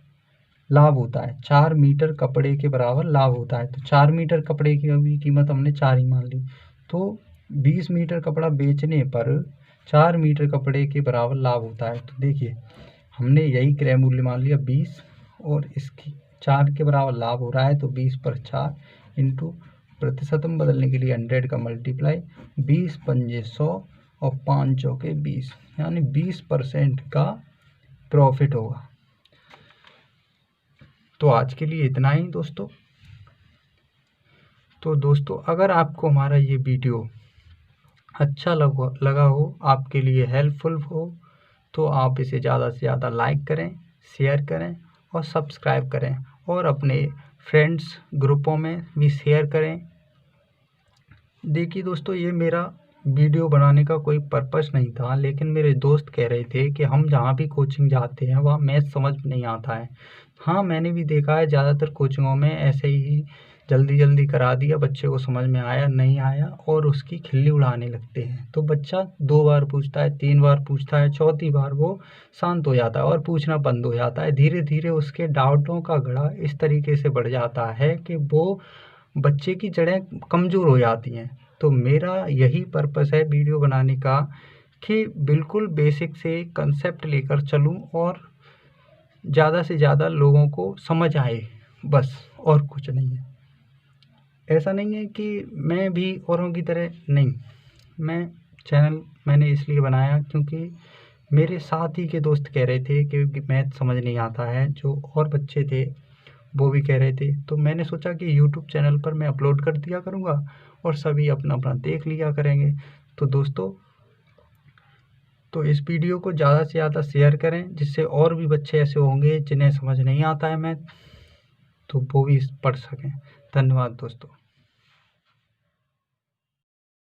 लाभ होता है, 4 मीटर कपड़े के बराबर लाभ होता है। तो 4 मीटर कपड़े की कीमत हमने 4 ही मान ली। तो 20 मीटर कपड़ा बेचने पर 4 मीटर कपड़े के बराबर लाभ होता है। तो देखिए हमने यही क्रय मूल्य मान लिया 20, और इसकी 4 के बराबर लाभ हो रहा है, तो 20 पर 4 इंटू प्रतिशत में बदलने के लिए 100 का मल्टीप्लाई, 20 पंजे 100 और 5 चौके 20, यानी 20% का प्रॉफिट होगा। तो आज के लिए इतना ही दोस्तों। तो दोस्तों अगर आपको हमारा ये वीडियो अच्छा लगा हो, आपके लिए हेल्पफुल हो, तो आप इसे ज़्यादा से ज़्यादा लाइक करें, शेयर करें और सब्सक्राइब करें, और अपने फ्रेंड्स ग्रुपों में भी शेयर करें। देखिए दोस्तों, ये मेरा वीडियो बनाने का कोई पर्पस नहीं था, लेकिन मेरे दोस्त कह रहे थे कि हम जहाँ भी कोचिंग जाते हैं वहाँ मैथ समझ नहीं आता है। हाँ, मैंने भी देखा है ज़्यादातर कोचिंगों में ऐसे ही जल्दी जल्दी करा दिया, बच्चे को समझ में आया नहीं आया और उसकी खिल्ली उड़ाने लगते हैं। तो बच्चा 2 बार पूछता है, 3 बार पूछता है, चौथी बार वो शांत हो जाता है और पूछना बंद हो जाता है। धीरे धीरे उसके डाउटों का घड़ा इस तरीके से बढ़ जाता है कि वो बच्चे की जड़ें कमज़ोर हो जाती हैं। तो मेरा यही पर्पस है वीडियो बनाने का कि बिल्कुल बेसिक से कंसेप्ट लेकर चलूं और ज़्यादा से ज़्यादा लोगों को समझ आए, बस, और कुछ नहीं है। ऐसा नहीं है कि मैं भी औरों की तरह नहीं, मैं चैनल मैंने इसलिए बनाया क्योंकि मेरे साथ ही के दोस्त कह रहे थे कि मैथ समझ नहीं आता है, जो और बच्चे थे वो भी कह रहे थे। तो मैंने सोचा कि यूट्यूब चैनल पर मैं अपलोड कर दिया करूँगा और सभी अपना अपना देख लिया करेंगे। तो दोस्तों, तो इस वीडियो को ज़्यादा से ज़्यादा शेयर करें, जिससे और भी बच्चे ऐसे होंगे जिन्हें समझ नहीं आता है मैथ, तो वो भी पढ़ सकें। धन्यवाद दोस्तों।